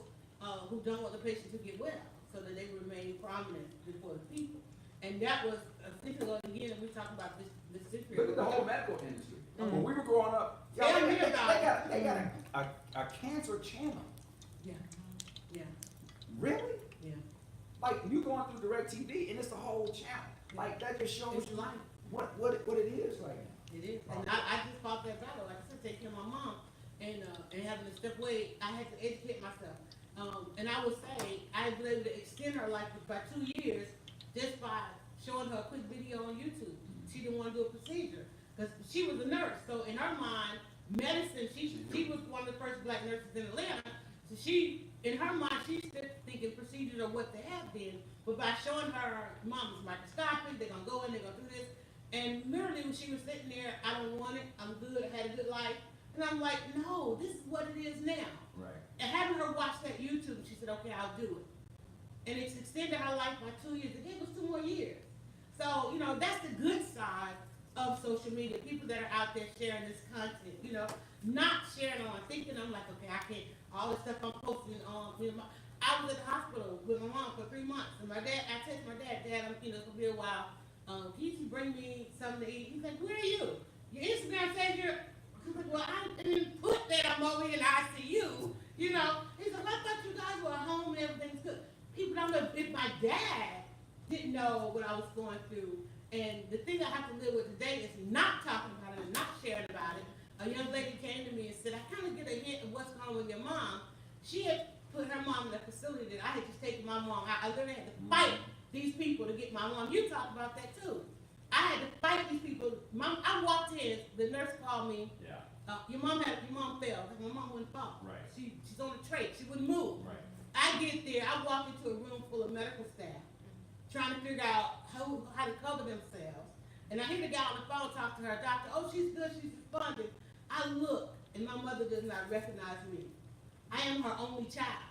who don't want the patient to get well, so that they remain prominent before the people. And that was again. We talked about this secret. Look at the whole medical industry. When we were growing up, they got a cancer channel. Yeah. Really? Yeah. Like you going through DirecTV and it's the whole channel. Like that just shows It's you life. what it is right now. It is. And I just fought that battle. Like I said, taking care of my mom and having to step away. I had to educate myself. And I would say I was able to extend her life by 2 years just by showing her a quick video on YouTube. She didn't want to do a procedure. Because she was a nurse, so in her mind, medicine, she was one of the first black nurses in Atlanta. So she, in her mind, she's still thinking procedures are what they have been. But by showing her mom is microscopic, they're gonna go in, they're gonna do this. And literally when she was sitting there, I don't want it, I'm good, I had a good life. And I'm like, no, this is what it is now. Right. And having her watch that YouTube, she said, okay, I'll do it. And it's extended her life by 2 years. It gave us 2 more years. So, you know, that's the good side of social media. People that are out there sharing this content, you know, not sharing on thinking, I'm like, okay, I can't, all the stuff I'm posting on, you know, I was at the hospital with my mom for 3 months. And my dad, I texted my dad, I'm, you know, it's gonna be a while. Can you bring me something to eat? He's like, where are you? Your Instagram says you're, I was like, well, I didn't put that I'm over in the ICU, you know. He's like, I thought you guys were at home and everything's good. People don't know if my dad didn't know what I was going through. And the thing I have to live with today is not talking about it and not sharing about it. A young lady came to me and said, I kind of get a hint of what's going on with your mom. She had put her mom in a facility that I had just taken my mom out. I literally had to fight these people to get my mom. You talked about that too. I had to fight these people. I walked in, the nurse called me. Yeah. Your mom fell. My mom wouldn't fall. Right. She's on a tray. She wouldn't move. Right. I get there, I walk into a room full of medical staff, trying to figure out how to cover themselves. And I hear the guy on the phone talk to her doctor, oh, she's good, she's responding. I look, and my mother does not recognize me. I am her only child.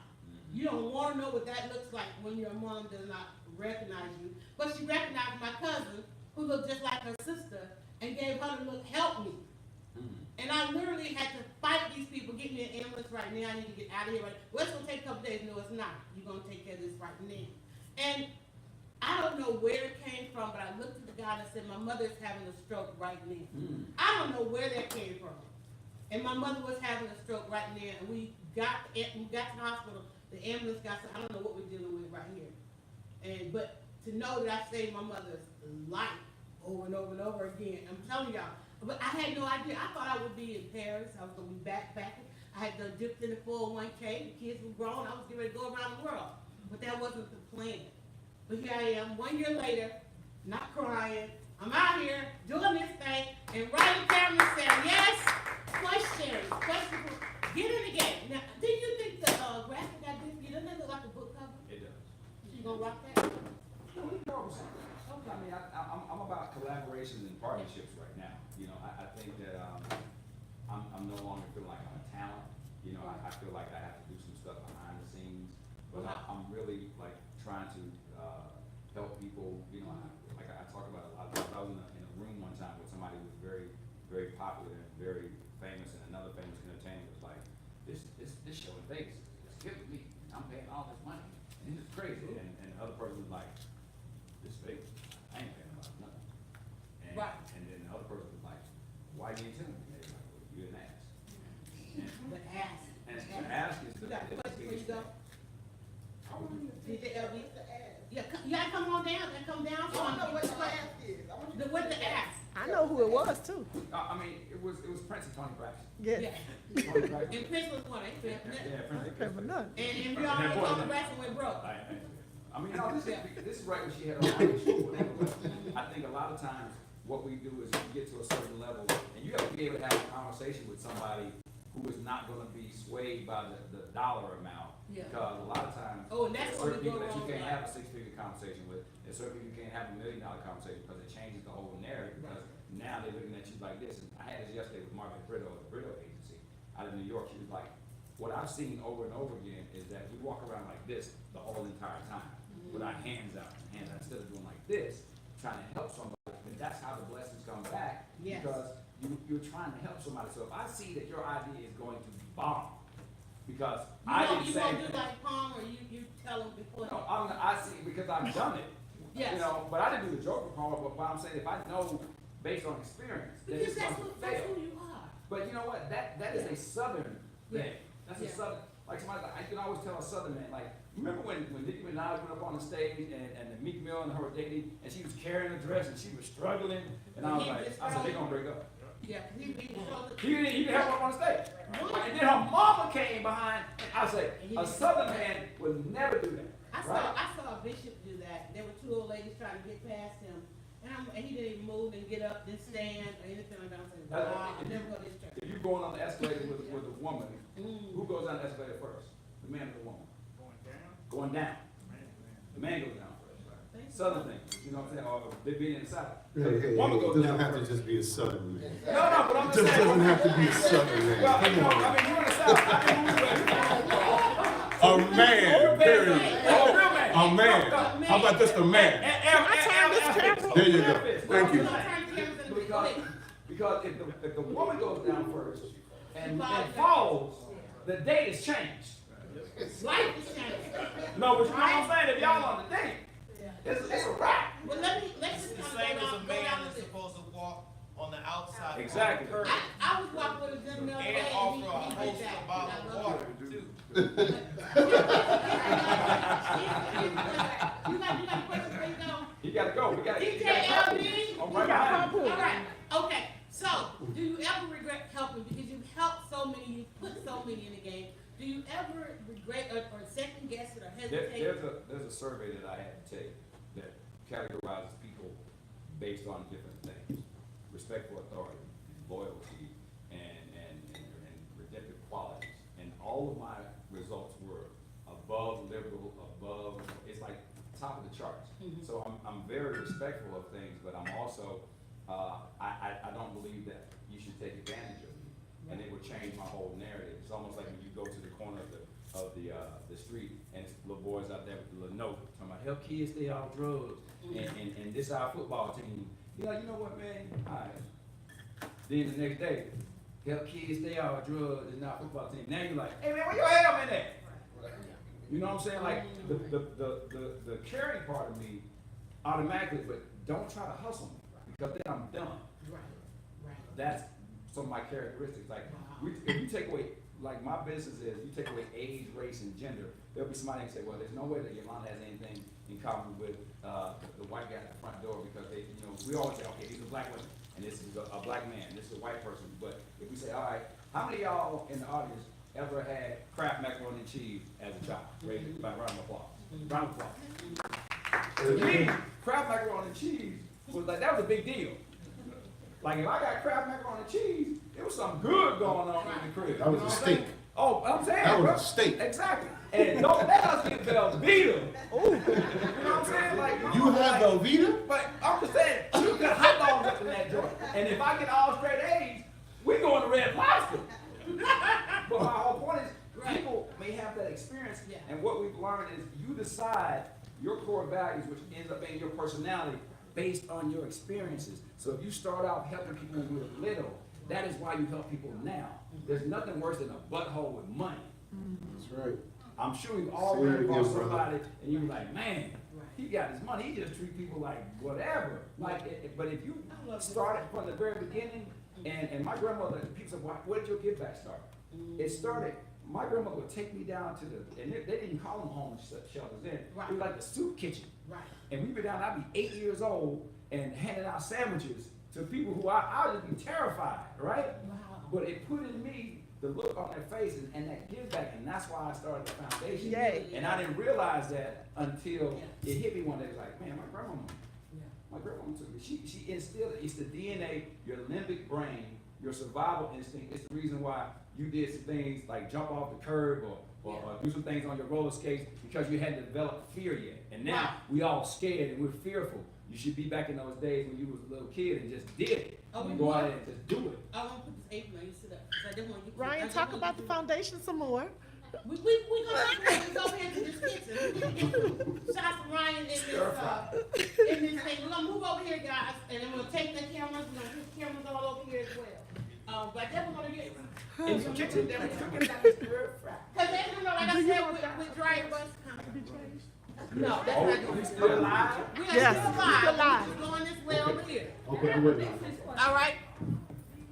You don't want to know what that looks like when your mom does not recognize you. But she recognized my cousin, who looked just like her sister, and gave her the look, help me. And I literally had to fight these people, get me an ambulance right now, I need to get out of here right now. Well, it's gonna take a couple days. No, it's not. You're gonna take care of this right now. And I don't know where it came from, but I looked at the guy and I said, my mother's having a stroke right now. I don't know where that came from. And my mother was having a stroke right now, and we got to the hospital, the ambulance got to, I don't know what we're dealing with right here. But to know that I saved my mother's life over and over and over again, I'm telling y'all, but I had no idea. I thought I would be in Paris. I was going to be backpacking. I had done dipped in the 401k. The kids were grown. I was getting ready to go around the world. But that wasn't the plan. But here I am, 1 year later, not crying. I'm out here doing this thing, and right in camera saying, yes, questions. Get in the game. Now, do you think the graphic I did for you, doesn't that look like a book cover? It does. You gonna rock that? I mean, I'm about collaborations and partnerships right now. You know, I think that I'm no longer feeling like I'm a talent. You know, I feel like I have to do some stuff behind the scenes, but I'm really like trying to help people. You know, I talk about a lot of times. I was in a room one time with somebody who was very, very popular and very famous, and another famous entertainer was like, this show in Vegas is killing me. I'm paying all this money, and it's crazy. And the other person was like, this Vegas, I ain't paying about nothing. And, Right. and then the other person was like, why you ain't telling me? They were like, well, you didn't ask. But ask. And to ask is You got a question before you go? thing. Did the LB? Yeah, you gotta come on down, come down. I don't know what the ask is. What the ask? I know who it was too. I mean, it was Prince and Tony Braxton. Yeah. Tony Braxton. And Prince was one, ain't Prince? Yeah, Prince. Okay, but none. And we all know Tony Braxton went broke. I mean, no, this is right when she had her life issue, whatever, but I think a lot of times what we do is we get to a certain level, and you have to be able to have a conversation with somebody who is not gonna be swayed by the dollar amount. Yeah. Because a lot of times, Oh, and that's there's what certain we go people that you wrong can't with. have a six-figure conversation with, and certain people you can't have $1 million conversation, because it changes the whole narrative, because now they're looking at you like this. And I had this yesterday with Margaret Brito at the Brito Agency out of New York. She was like, what I've seen over and over again is that we walk around like this the whole entire time, with our hands out, instead of doing like this, trying to help somebody. And that's how the blessings come back, Yes. because you're trying to help somebody. So if I see that your idea is going to bomb, because I didn't You say won't do anything. like Palm, or you tell them before? No, I see, because I've done it. Yes. You know, but I didn't do the joke part, but I'm saying if I know based on experience that Because it's going to that's fail. who you are. But you know what? That is a Southern thing. Yeah. That's Yeah. a Southern. Like somebody, I can always tell a Southern man. Like, remember when Nicki Minaj went up on the stage and the Meek Mill and her were dating, and she was carrying a dress and she was struggling, and I was like, I said, they gonna break up. Yeah, he He didn't help her up on the stage. And then her mama came behind, and I said, a Southern man would never do that. I saw a bishop do that. There were two old ladies trying to get past him. And and he didn't even move and get up, then stand, or anything like that. I said, That's- wow, I never go to this church. If you're going on the escalator with a woman, who goes down the escalator first? The man or the woman? Going down. The man goes down first, right? Southern thing, you know what I'm saying, or they being in the South. Hey, Woman it goes doesn't down have to first. just be a southern man. No, but I'm It just just saying. doesn't have to be a southern man. Well, Come you know, on. I mean, you're in the South. I mean, A man, period. Oh, real man. A man. How about just a man? There you go. Thank you. Because if the woman goes down first and falls, the date is changed. Life is changing. No, but you know what I'm saying? If y'all on the date, it's a wrap. Well, let's just The kind same of as go a down man with is it. supposed to walk on the outside. Exactly. Curb, I was walking with a gentleman the other day, and and offer a he host did that. of bottled And I love water it. too. You got a question before you go? You gotta go. We gotta DJ go. LB? I'm right behind you. All right, okay, so, do you ever regret helping, because you've helped so many, you've put so many in the game, do you ever regret or second guess it or hesitate? There's a survey that I had to take that categorizes people based on different things. Respect for authority, loyalty, and redemptive qualities. And all of my results were above liberal, above, it's like top of the charts. So I'm very respectful of things, but I'm also, I don't believe that you should take advantage of me. And it would change my whole narrative. It's almost like when you go to the corner of the street and it's little boys out there with the little note talking about help kids stay off drugs and this our football team. You know what, man? All right. Then the next day, help kids stay off drugs and our football team. Now you're like, hey man, where your helmet at? You know what I'm saying? Like the caring part of me automatically, but don't try to hustle me because then I'm done. Right. That's some of my characteristics. Like, if you take away, like my business is, you take away age, race, and gender, there'll be somebody who say, well, there's no way that Yolanda has anything in common with the white guy at the front door because they, we always say, okay, he's a black woman, and this is a black man, this is a white person. But if we say, all right, how many of y'all in the audience ever had Kraft macaroni and cheese as a child? Raise it by round of applause. Round of applause. To me, Kraft macaroni and cheese was like, that was a big deal. Like if I got Kraft macaroni and cheese, it was something good going on in the crib. That was You know a what I'm steak. saying? Oh, I'm saying, That was bro. a steak. Exactly. And don't let us get Velveeta. You know what I'm saying? Like You have Velveeta? But I'm just saying, you got hot dogs up in that joint. And if I get all straight A's, we going to Red Lobster. But my whole point is, people may have that experience, and what we've learned is you decide your core values, which ends up being your personality, based on your experiences. So if you start out helping people when you were little, that is why you help people now. There's nothing worse than a butthole with money. That's right. I'm sure you've all Say that ran across again, brother. somebody and you were like, man, he got his money, he just treat people like whatever. But if you started from the very beginning, and my grandmother, people said, where did your give back start? It started, my grandmother would take me down to and they didn't call them homeless shelters then. It was like the soup kitchen. Right. And we'd be down, I'd be 8 years old and handing out sandwiches to people who I would just be terrified, right? Wow. But it put in me the look on their face and that give back, and that's why I started the foundation. Yay. And I didn't realize that until it hit me one day. It was like, man, my grandmama took me. She instilled it. It's the DNA, your limbic brain, your survival instinct. It's the reason why you did some things like jump off the curb or do some things on your roller skates because you hadn't developed fear yet. And now we all scared and we're fearful. You should be back in those days when you was a little kid and just did it. Go out there and just do it. I want to put this apron on, you sit up, 'cause I didn't want to get. Ryan, talk about the foundation some more. We gonna go ahead to this kitchen. Shout out to Ryan in this thing. We're gonna move over here, guys, and then we'll take the cameras, we're gonna put cameras all over here as well. But then we're gonna get. In the kitchen, then we cooking that stir fry. Cause they don't know, like I said, with DryerBuzz. No, that's Oh, not we good. still alive? We are Yes, still we're alive. still alive. We're just going this way over here. Okay, I'm with you. All right.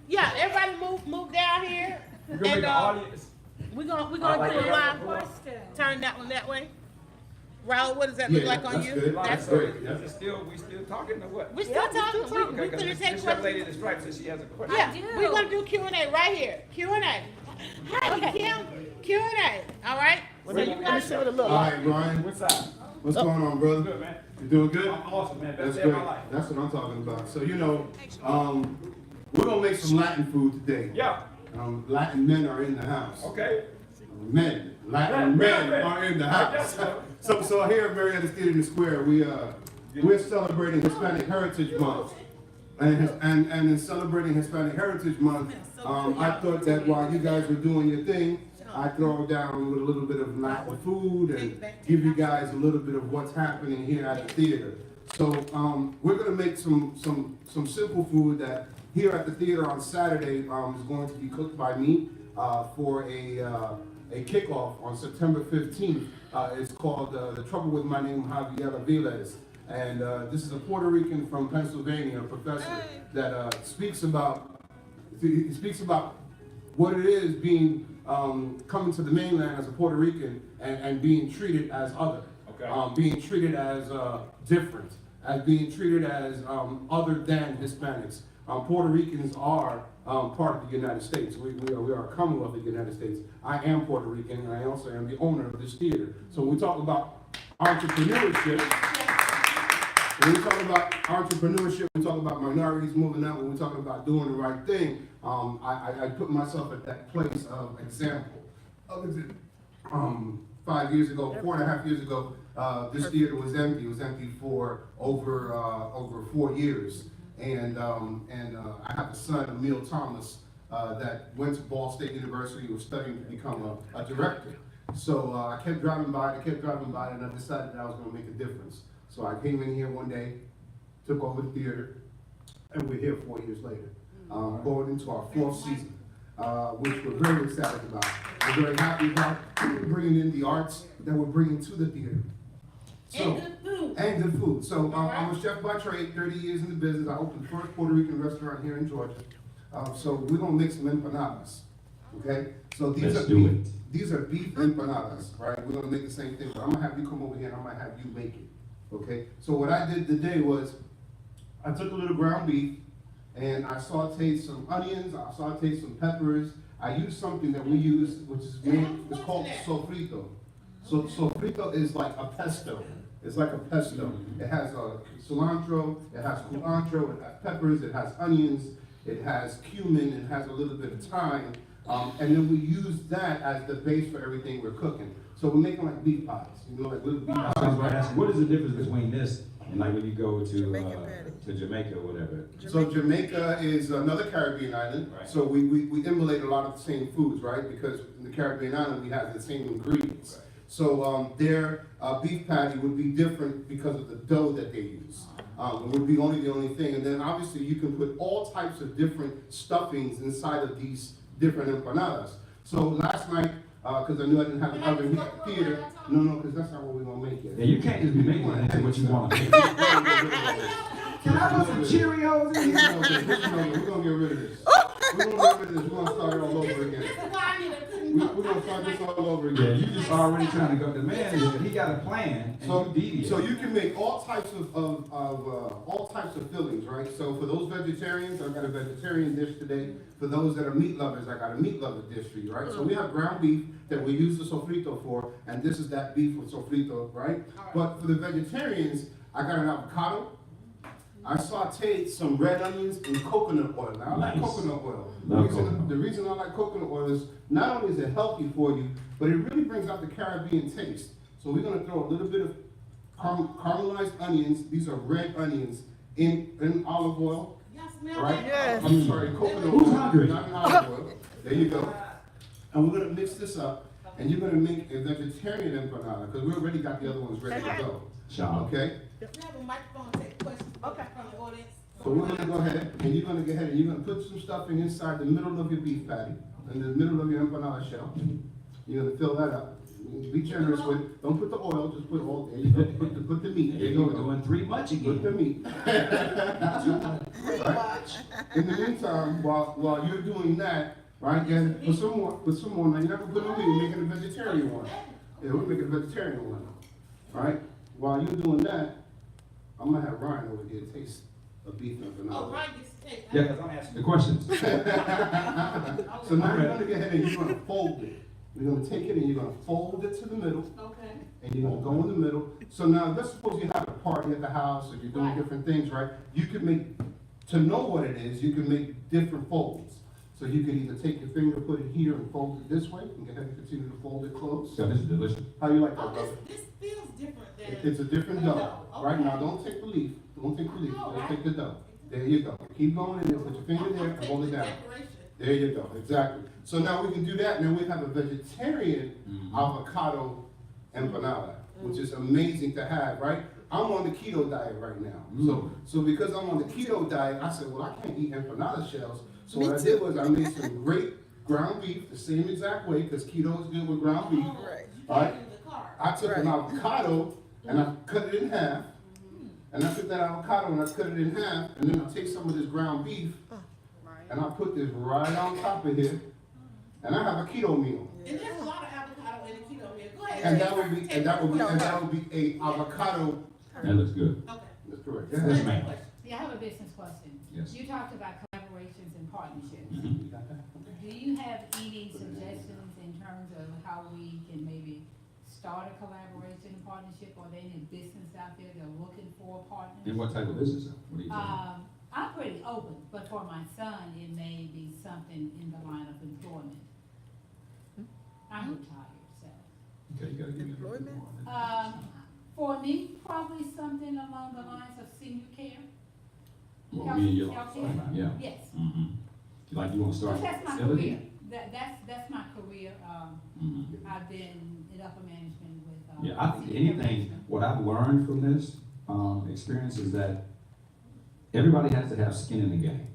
Yeah, everybody move down here. We're gonna make And, an audience. We're gonna like do a that. live. Turn that one that way. Raul, what does that look Yeah, like on that's you? good. That's great. Is it still, we still talking or what? We're still talking. We Okay, 'cause finna this take young lady in questions. the stripes says she has a question. Yeah, we're gonna do Q&A right here. Q&A. Hi, Kim. Q&A. All right. Well, then you gotta see what it look All like. right, Ryan. What side? What's going on, brother? Good, man. You doing good? I'm awesome, man. Best That's day of great. my life. That's what I'm talking about. So, you know, we're gonna make some Latin food today. Yeah. Latin men are in the house. Okay. Latin men are in the house. So here at Marietta Theater in the Square, we're celebrating Hispanic Heritage Month. And in celebrating Hispanic Heritage Month, I thought that while you guys were doing your thing, I'd throw down with a little bit of Latin food and give you guys a little bit of what's happening here at the theater. So we're gonna make some simple food that here at the theater on Saturday is going to be cooked by me for a kickoff on September 15th. It's called The Trouble with My Name, Javier Viles. And this is a Puerto Rican from Pennsylvania, a professor that speaks about what it is being coming to the mainland as a Puerto Rican and being treated as other, being treated as different, as being treated as other than Hispanics. Puerto Ricans are part of the United States. We are a commonwealth of the United States. I am Puerto Rican, and I also am the owner of this theater. So when we talk about entrepreneurship, we talk about minorities moving out, when we talk about doing the right thing, I put myself at that place of example. 5 years ago, 4.5 years ago, this theater was empty. It was empty for over 4 years. And I have a son, Emil Thomas, that went to Ball State University, was studying to become a director. So I kept driving by, and I decided that I was going to make a difference. So I came in here one day, took over the theater, and we're here 4 years later, going into our 4th season, which we're very excited about. We're very happy about bringing in the arts that we're bringing to the theater. So, and good food. So I'm a chef by trade, 30 years in the business. I opened the first Puerto Rican restaurant here in Georgia. So we're gonna make some empanadas, okay? So these are beef empanadas, right? We're gonna make the same thing, but I'm gonna have you come over here and I'm gonna have you make it, okay? So what I did today was, I took a little ground beef and I sauteed some onions, I sauteed some peppers. I used something that we use, which is it's called sofrito. So sofrito is like a pesto. It's like a pesto. It has cilantro, it has culantro, it has peppers, it has onions, it has cumin, it has a little bit of thyme, and then we use that as the base for everything we're cooking. So we're making like beef pies, you know, like little beef pies. I was going to ask, what is the difference between this and like when you go to Jamaica or whatever? So Jamaica is another Caribbean island. Right. So we emulate a lot of the same foods, right? Because in the Caribbean island we have the same ingredients. Right. So their beef patty would be different because of the dough that they use. It would be the only thing. And then obviously you can put all types of different stuffings inside of these different empanadas. So last night, because I knew I didn't have an oven here at the theater, no, because that's not what we're going to make yet. Yeah, you can't just be making it into what you want to make. Can I put some Cheerios in here? We're going to get rid of this. We're going to start it all over again. We're going to start this all over again. Yeah, you just already trying to go. The man is, he got a plan, and you deviate. So you can make all types of fillings, right? So for those vegetarians, I've got a vegetarian dish today. For those that are meat lovers, I got a meat lover dish for you, right? So we have ground beef that we use the sofrito for, and this is that beef with sofrito, right? But for the vegetarians, I got an avocado. I sauteed some red onions in coconut oil. Now, I like coconut oil. The reason I like coconut oil is not only is it healthy for you, but it really brings out the Caribbean taste. So we're going to throw a little bit of caramelized onions. These are red onions in olive oil. Right? Yes. I'm sorry, coconut Who's oil, hungry? not in olive oil. There you go. And we're going to mix this up, and you're going to make a vegetarian empanada, because we already got the other ones ready to go. Sean. Okay? We have a microphone to take questions from the audience. So we're going to go ahead, and you're going to go ahead and you're going to put some stuffing inside the middle of your beef patty, in the middle of your empanada shell. You're going to fill that up. Be generous with it. Don't put the oil, just put all, there you go. Put the meat. There you go, doing 3 much again. Put the meat. Right? In the meantime, while you're doing that, right, and put some more. Now you're not going to put no meat, you're making a vegetarian one. Yeah, we're making a vegetarian one. Right? While you're doing that, I'm going to have Ryan over here taste a beef empanada. Oh, Ryan gets to take. Yeah, because I'm asking the questions. So now you're going to go ahead and you're going to fold it. You're gonna take it and you're gonna fold it to the middle, Okay. and you're gonna go in the middle. So now, let's suppose you have a party at the house, or you're doing Right. different things, right? You can make, to know what it is, you can make different folds. So you can either take your finger, put it here, and fold it this way, and go ahead and continue to fold it close. Yeah, this is delicious. How you like that, Oh, brother? this feels different than. It's a different dough, right? Okay. Now, don't take the leaf, don't take the leaf, No, just right. take the dough. There you go. Keep going in there, put your finger there, and hold it down. There you go, exactly. So now we can do that, and then we have a vegetarian avocado empanada, which is amazing to have, right? I'm on the keto diet right now. So because I'm on the keto diet, I said, well, I can't eat empanada shells. So what I did was I made some great ground beef, the same exact way, because keto is good with ground beef. Right? I took an avocado and I cut it in half. And I took that avocado and I cut it in half, and then I take some of this ground beef and I put this right on top of here, and I have a keto meal. And there's a lot of avocado in the keto meal. Go ahead. And that would be a avocado. That looks good. Okay. That's correct. Yes, ma'am. Yeah, I have a business question. Yes. You talked about collaborations and partnerships. Mhm. Do you have any suggestions in terms of how we can maybe start a collaboration and partnership? Or there any business out there that are looking for partners? And what type of business? What are you talking about? I'm pretty open, but for my son, it may be something in the line of employment. I'm retired, so. Okay, you gotta give me a little bit more on that. For me, probably something along the lines of senior care. What me and you Health- talking about, yeah. Yes. Mm-hmm. Like you wanna start Because a that's my facility? career. That's my career. Mhm. I've been in upper management with. Yeah, I think senior anything, management. what I've learned from this, experience is that everybody has to have skin in the game.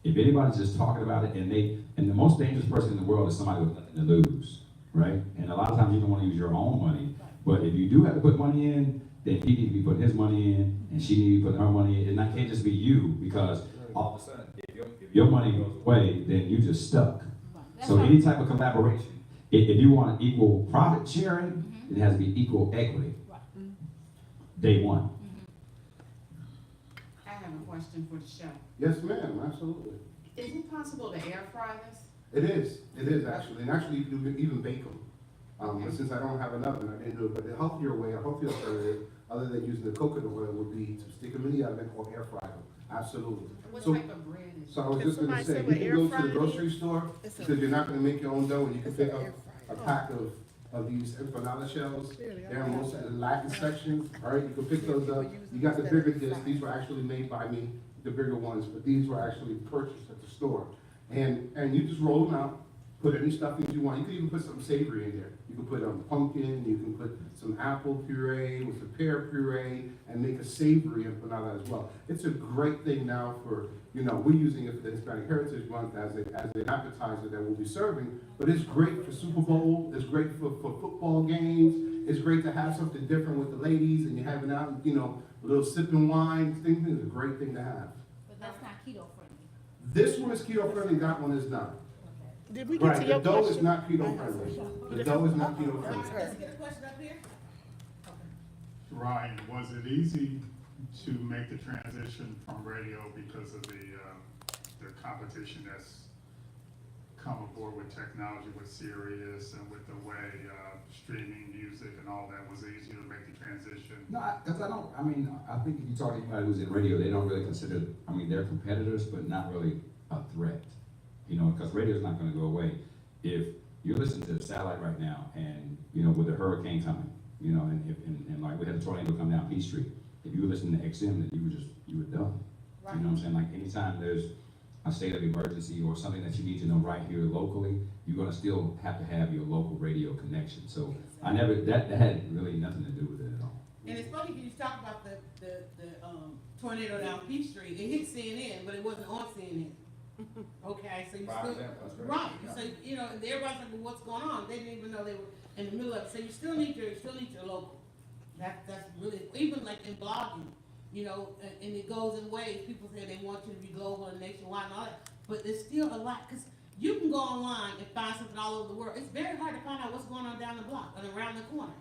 If anybody's just talking about it, and the most dangerous person in the world is somebody with nothing to lose, right? And a lot of times you don't wanna use your own money, but if you do have to put money in, then he needs to be putting his money in, and she needs to be putting her money in, and that can't just be you, because all of a sudden, if your money goes away, then you just stuck. That's So why- any type of collaboration, if you want equal profit sharing, it has to be equal equity. Right. Day one. I have a question for the show. Yes, ma'am, absolutely. Is it possible to air fry this? It is actually, and actually you can even bake them. But since I don't have an oven, I didn't do it, but the healthier way, a healthier alternative, other than using the coconut oil, would be to stick them in the oven or air fry them, absolutely. What So- type of bread is So I was Can just gonna somebody say, say you what can air go to fryer the is? grocery store, It's a- because you're not gonna make your own dough, and you can It's pick an up air a fryer. pack of these empanada shells. Really, I They're in don't most have of the that. Latin section, all right, you can pick those up. You got the bigger discs, these were actually made by me, the bigger ones, but these were actually purchased at the store. And you just roll them out, put any stuffings you want, you can even put something savory in there. You can put pumpkin, you can put some apple puree with some pear puree, and make a savory empanada as well. It's a great thing now for, we're using it for the Hispanic Heritage Month as an appetizer that we'll be serving, but it's great for Super Bowl, it's great for football games, it's great to have something different with the ladies, and you're having out, a little sipping wine, things is a great thing to have. But that's not keto friendly. This one is keto friendly, that one is not. Did we get Right, to the your dough is question? not keto friendly. The dough is not keto friendly. Let's get a question up here. Ryan, was it easy to make the transition from radio because of the competition that's come aboard with technology, with Sirius and with the way streaming music and all that? Was it easy to make the transition? No, because I think if you talk to anybody who's in radio, they don't really consider, they're competitors, but not really a threat. Because radio's not gonna go away. If you're listening to the satellite right now, and, with a hurricane coming, and like we had a tornado come down P Street, if you were listening to XM, then you were done. You know what I'm saying? Like anytime there's a state of emergency or something that you need to know right here locally, you're gonna still have to have your local radio connection. So that had really nothing to do with it at all. And it's funny because you talk about the tornado down Peach Street. It hit CNN, but it wasn't on CNN. Okay, so you Prime still, example, that's great. right, Yeah. so, everybody's like, well, what's going on? They didn't even know they were in the middle of it. So you still need your local. That's really, even like in blogging, and it goes in waves. People say they want you to be global and nationwide and all that, but there's still a lot, because you can go online and find something all over the world. It's very hard to find out what's going on down the block and around the corner,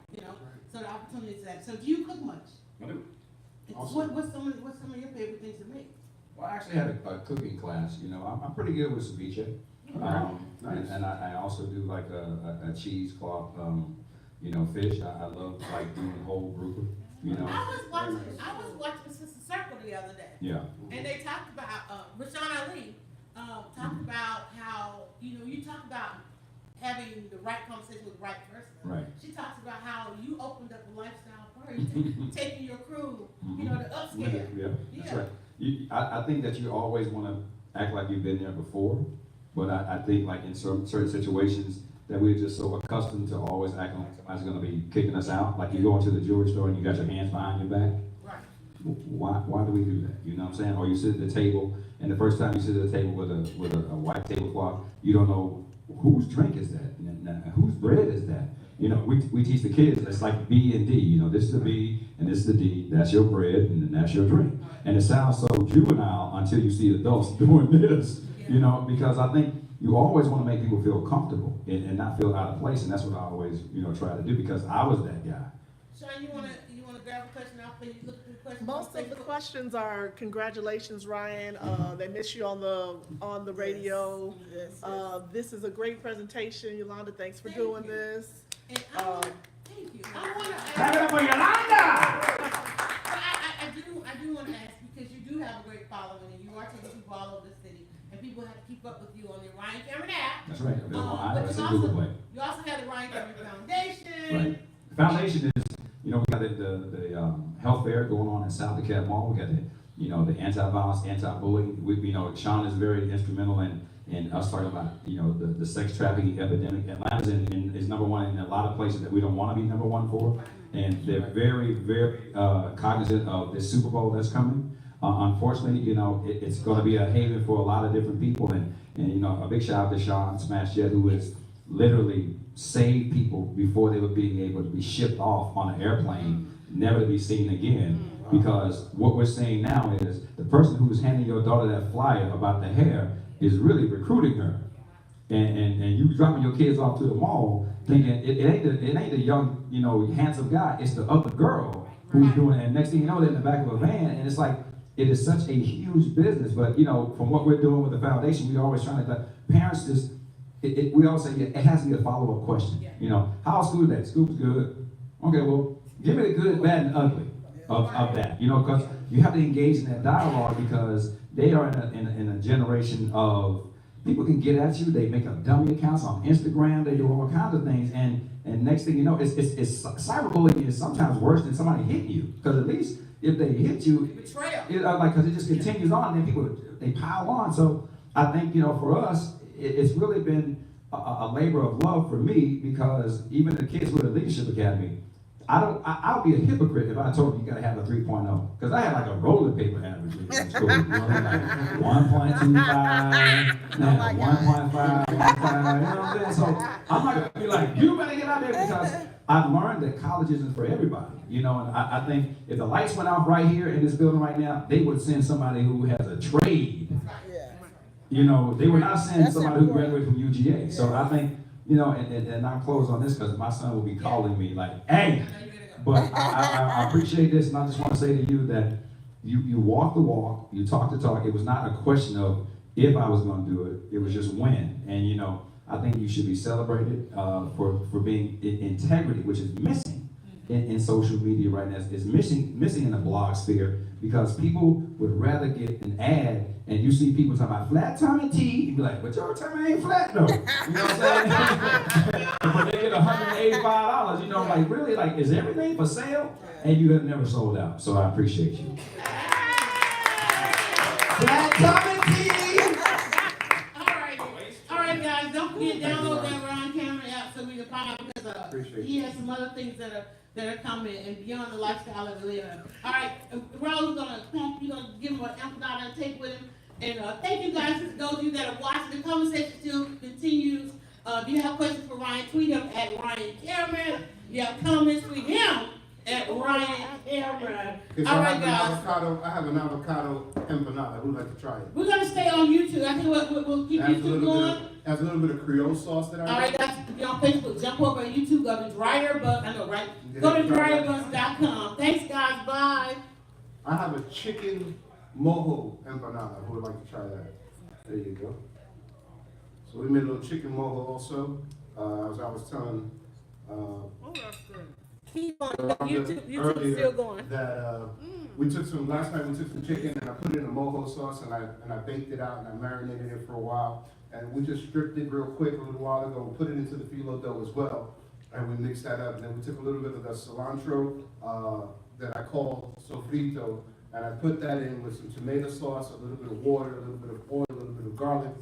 so the opportunity is that. So do you cook much? I do. Awesome. What's some of your favorite things to make? Well, I actually had a cooking class, I'm pretty good with ceviche. And I also do like a cheesecloth, fish. I love like doing whole grouper, I was watching Sister Circle the other day. Yeah. And they talked about, Rashawn Ali, talked about how, you talk about having the right conversation with the right person. Right. She talks about how you opened up a lifestyle for her, taking your crew, to upscale. Yeah, that's right. I think that you always want to act like you've been there before, but I think like in certain situations that we're just so accustomed to always acting like somebody's going to be kicking us out. Like you go into the jewelry store and you got your hands behind your back. Right. Why do we do that? You know what I'm saying? Or you sit at the table, and the first time you sit at the table with a white tablecloth, you don't know whose drink is that, and whose bread is that. We teach the kids it's like B and D. This is the B and this is the D. That's your bread and then that's your drink. And it sounds so juvenile until you see adults doing this. Because I think you always want to make people feel comfortable and not feel out of place, and that's what I always try to do because I was that guy. Sean, you wanna grab a question out for you? Look through the questions. Most of the questions are congratulations, Ryan. They miss you on the radio. Yes. This is a great presentation, Yolanda. Thanks for doing this. And thank you. I want to ask. Clap it up for Yolanda! I do want to ask because you do have a great following and you are taking people all over the city and people have to keep up with you on the Ryan Cameron app. That's right. But you also have the Ryan Cameron Foundation. Right. The foundation is, we got the health fair going on in South DeKalb Mall. We got the anti-violence, anti-bullying. Sean is very instrumental in us talking about, the sex trafficking epidemic. Atlanta's is number one in a lot of places that we don't want to be number one for. And they're very, very cognizant of this Super Bowl that's coming. Unfortunately, it's going to be a haven for a lot of different people. And a big shout out to Sean Smashjet, who has literally saved people before they were being able to be shipped off on an airplane, never to be seen again. Because what we're saying now is the person who's handing your daughter that flyer about the hair is really recruiting her. And you dropping your kids off to the mall thinking it ain't the young, handsome guy, it's the other girl who's doing it. And next thing you know, they're in the back of a van, and it's like, it is such a huge business. But from what we're doing with the foundation, we're always trying to, parents just, we always say it has to be a follow-up question. How's school today? School's good. Okay, well, give me the good, bad, and ugly of that. Because you have to engage in that dialogue because they are in a generation of people can get at you. They make up dummy accounts on Instagram. They do all kinds of things, and next thing you know, it's cyberbullying is sometimes worse than somebody hitting you. Because at least if they hit you, betrayal. Because it just continues on, and then people they pile on. So I think for us, it's really been a labor of love for me because even the kids with the Leadership Academy, I'll be a hypocrite if I told you gotta have a 3.0 because I had like a roller paper average in school. Like 1.25, 1.5, 1.5. You know what I'm saying? So I'm not gonna be like, you better get out there because I've learned that college isn't for everybody. And I think if the lights went off right here in this building right now, they would send somebody who has a trade. They would not send somebody who graduated from UGA. So I think. And I'll close on this because my son will be calling me like, hey, but I appreciate this, and I just want to say to you that you walk the walk, you talk the talk. It was not a question of if I was going to do it, it was just when. And I think you should be celebrated for being integrity, which is missing in social media right now. It's missing in the blog sphere because people would rather get an ad. And you see people talking about flat tummy tea, you be like, but your tummy ain't flat though. You know what I'm saying? But they get $185, like really, like, is everything for sale? And you have never sold out. So I appreciate you. Flat tummy tea! All right, guys, don't forget download that Ryan Cameron app so we can find out because he has some other things that are coming and beyond the lifestyle of the living. All right, Rose gonna give him an amplifier and take with him. And thank you guys, those of you that are watching. The conversation still continues. If you have questions for Ryan, tweet him at Ryan Cameron. If you have comments, tweet him at Ryan Cameron. All right, guys. I have an avocado empanada. Who'd like to try it? We're gonna stay on YouTube. I think we'll keep YouTube going. Has a little bit of Creole sauce that I All right, guys, if you're on Facebook, jump over on YouTube, go to DryerBuzz. I know, right? Go to DryerBuzz.com. Thanks, guys. Bye. I have a chicken mojo empanada. Who would like to try that? There you go. So we made a little chicken mojo also, as I was telling, Oh, that's good. Keep on, Yolanda YouTube's still going. that, last night we took some chicken and I put it in a mojo sauce and I baked it out and I marinated it for a while. And we just stripped it real quick a little while ago, we put it into the phyllo dough as well. And we mixed that up, and then we took a little bit of the cilantro, that I call sofrito, and I put that in with some tomato sauce, a little bit of water, a little bit of oil, a little bit of garlic,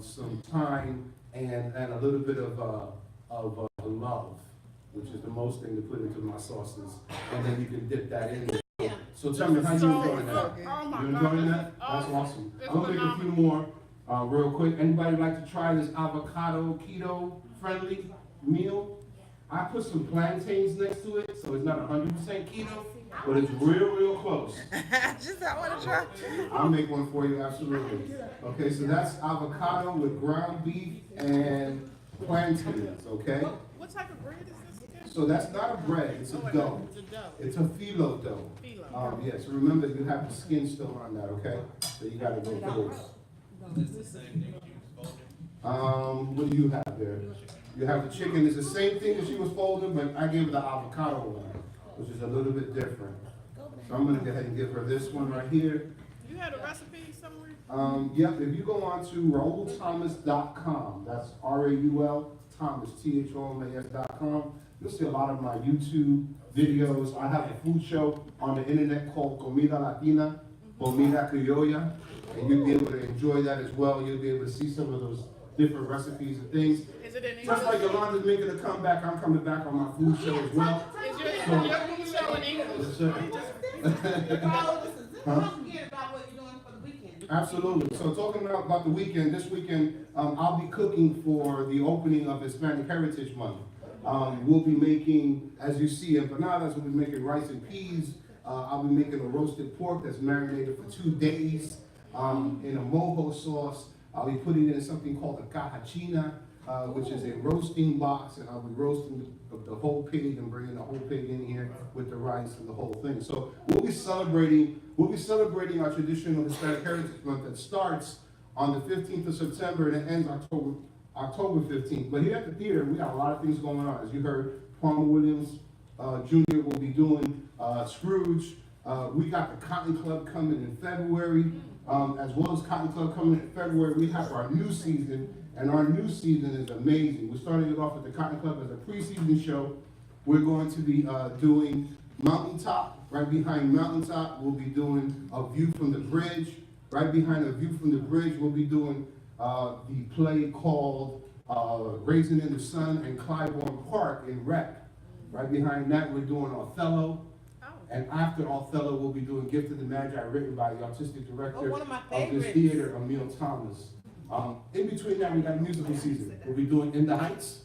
some thyme, and a little bit of love, which is the most thing to put into my sauces. And then you can dip that in. Yeah. So tell me how you enjoying that? Oh my You enjoying that? That's awesome. I'm gonna make a few more, real quick. Anybody like to try this avocado keto friendly meal? I put some plantains next to it, so it's not 100% keto, but it's real close. Just I want to try. I'll make one for you, absolutely. Okay, so that's avocado with ground beef and plantains, okay? What type of bread is this again? So that's not a bread, it's a dough. It's a dough. It's a phyllo dough. Phyllo. Yes, remember you have the skin still on that, okay? So you gotta go through it. What do you have there? You have the chicken, it's the same thing that she was folding, but I gave her the avocado one, which is a little bit different. So I'm gonna go ahead and give her this one right here. You had a recipe somewhere? Yep, if you go on to raulthomas.com, that's R-A-U-L, Thomas, Thomas.com, you'll see a lot of my YouTube videos. I have a food show on the internet called Comida Latina, Comida Criolla, and you'll be able to enjoy that as well. You'll be able to see some of those different recipes and things. Is it in English? Just like Yolanda's making a comeback, I'm coming back on my food show as well. Is your food show in English? Yes, sir. Don't forget about what you're doing for the weekend. Absolutely. So talking about the weekend, this weekend, I'll be cooking for the opening of Hispanic Heritage Month. We'll be making, as you see, empanadas. We'll be making rice and peas. I'll be making a roasted pork that's marinated for 2 days in a mojo sauce. I'll be putting it in something called a cajachina, which is a roasting box, and I'll be roasting the whole pig and bringing the whole pig in here with the rice and the whole thing. So we'll be celebrating our traditional Hispanic Heritage Month that starts on the 15th of September and it ends October 15th. But here at the theater, we got a lot of things going on. As you heard, Palmer Williams Jr. will be doing Scrooge. We got the Cotton Club coming in February. As well as Cotton Club coming in February, we have our new season, and our new season is amazing. We're starting it off with the Cotton Club as a preseason show. We're going to be doing Mountaintop. Right behind Mountaintop, we'll be doing A View from the Bridge. Right behind A View from the Bridge, we'll be doing the play called Raisin in the Sun and Clybourne Park in Rec. Right behind that, we're doing Othello. And after Othello, we'll be doing Gift of the Magi, written by the artistic director one of my of this theater, Emil Thomas. In between that, we got a musical season. We'll be doing In the Heights.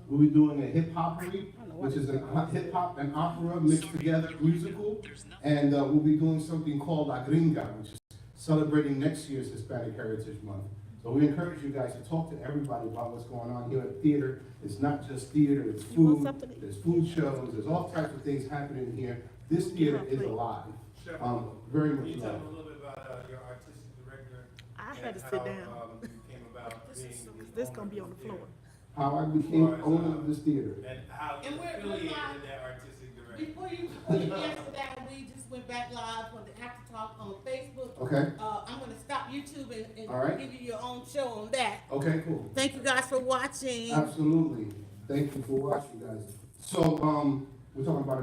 We'll be doing a hip-hoppery, which is a hip-hop and opera mixed together musical. And we'll be doing something called La Gringa, which is celebrating next year's Hispanic Heritage Month. So we encourage you guys to talk to everybody about what's going on here at theater. It's not just theater, it's food, there's food shows, there's all types of things happening here. This theater is alive. Very much Can you tell alive. me a little bit about your artistic director? I had to and sit how, down. you came about being the This owner gonna be of on the this floor. theater? How I became owner of this theater. And how you And we're affiliated live. with that artistic director? Before you answer that, we just went back live on the After Talk on Facebook. Okay, I'm gonna stop YouTube and All right. give you your own show on that. okay, cool. Thank you guys for watching. Absolutely. Thank you for watching, guys. So, we're talking about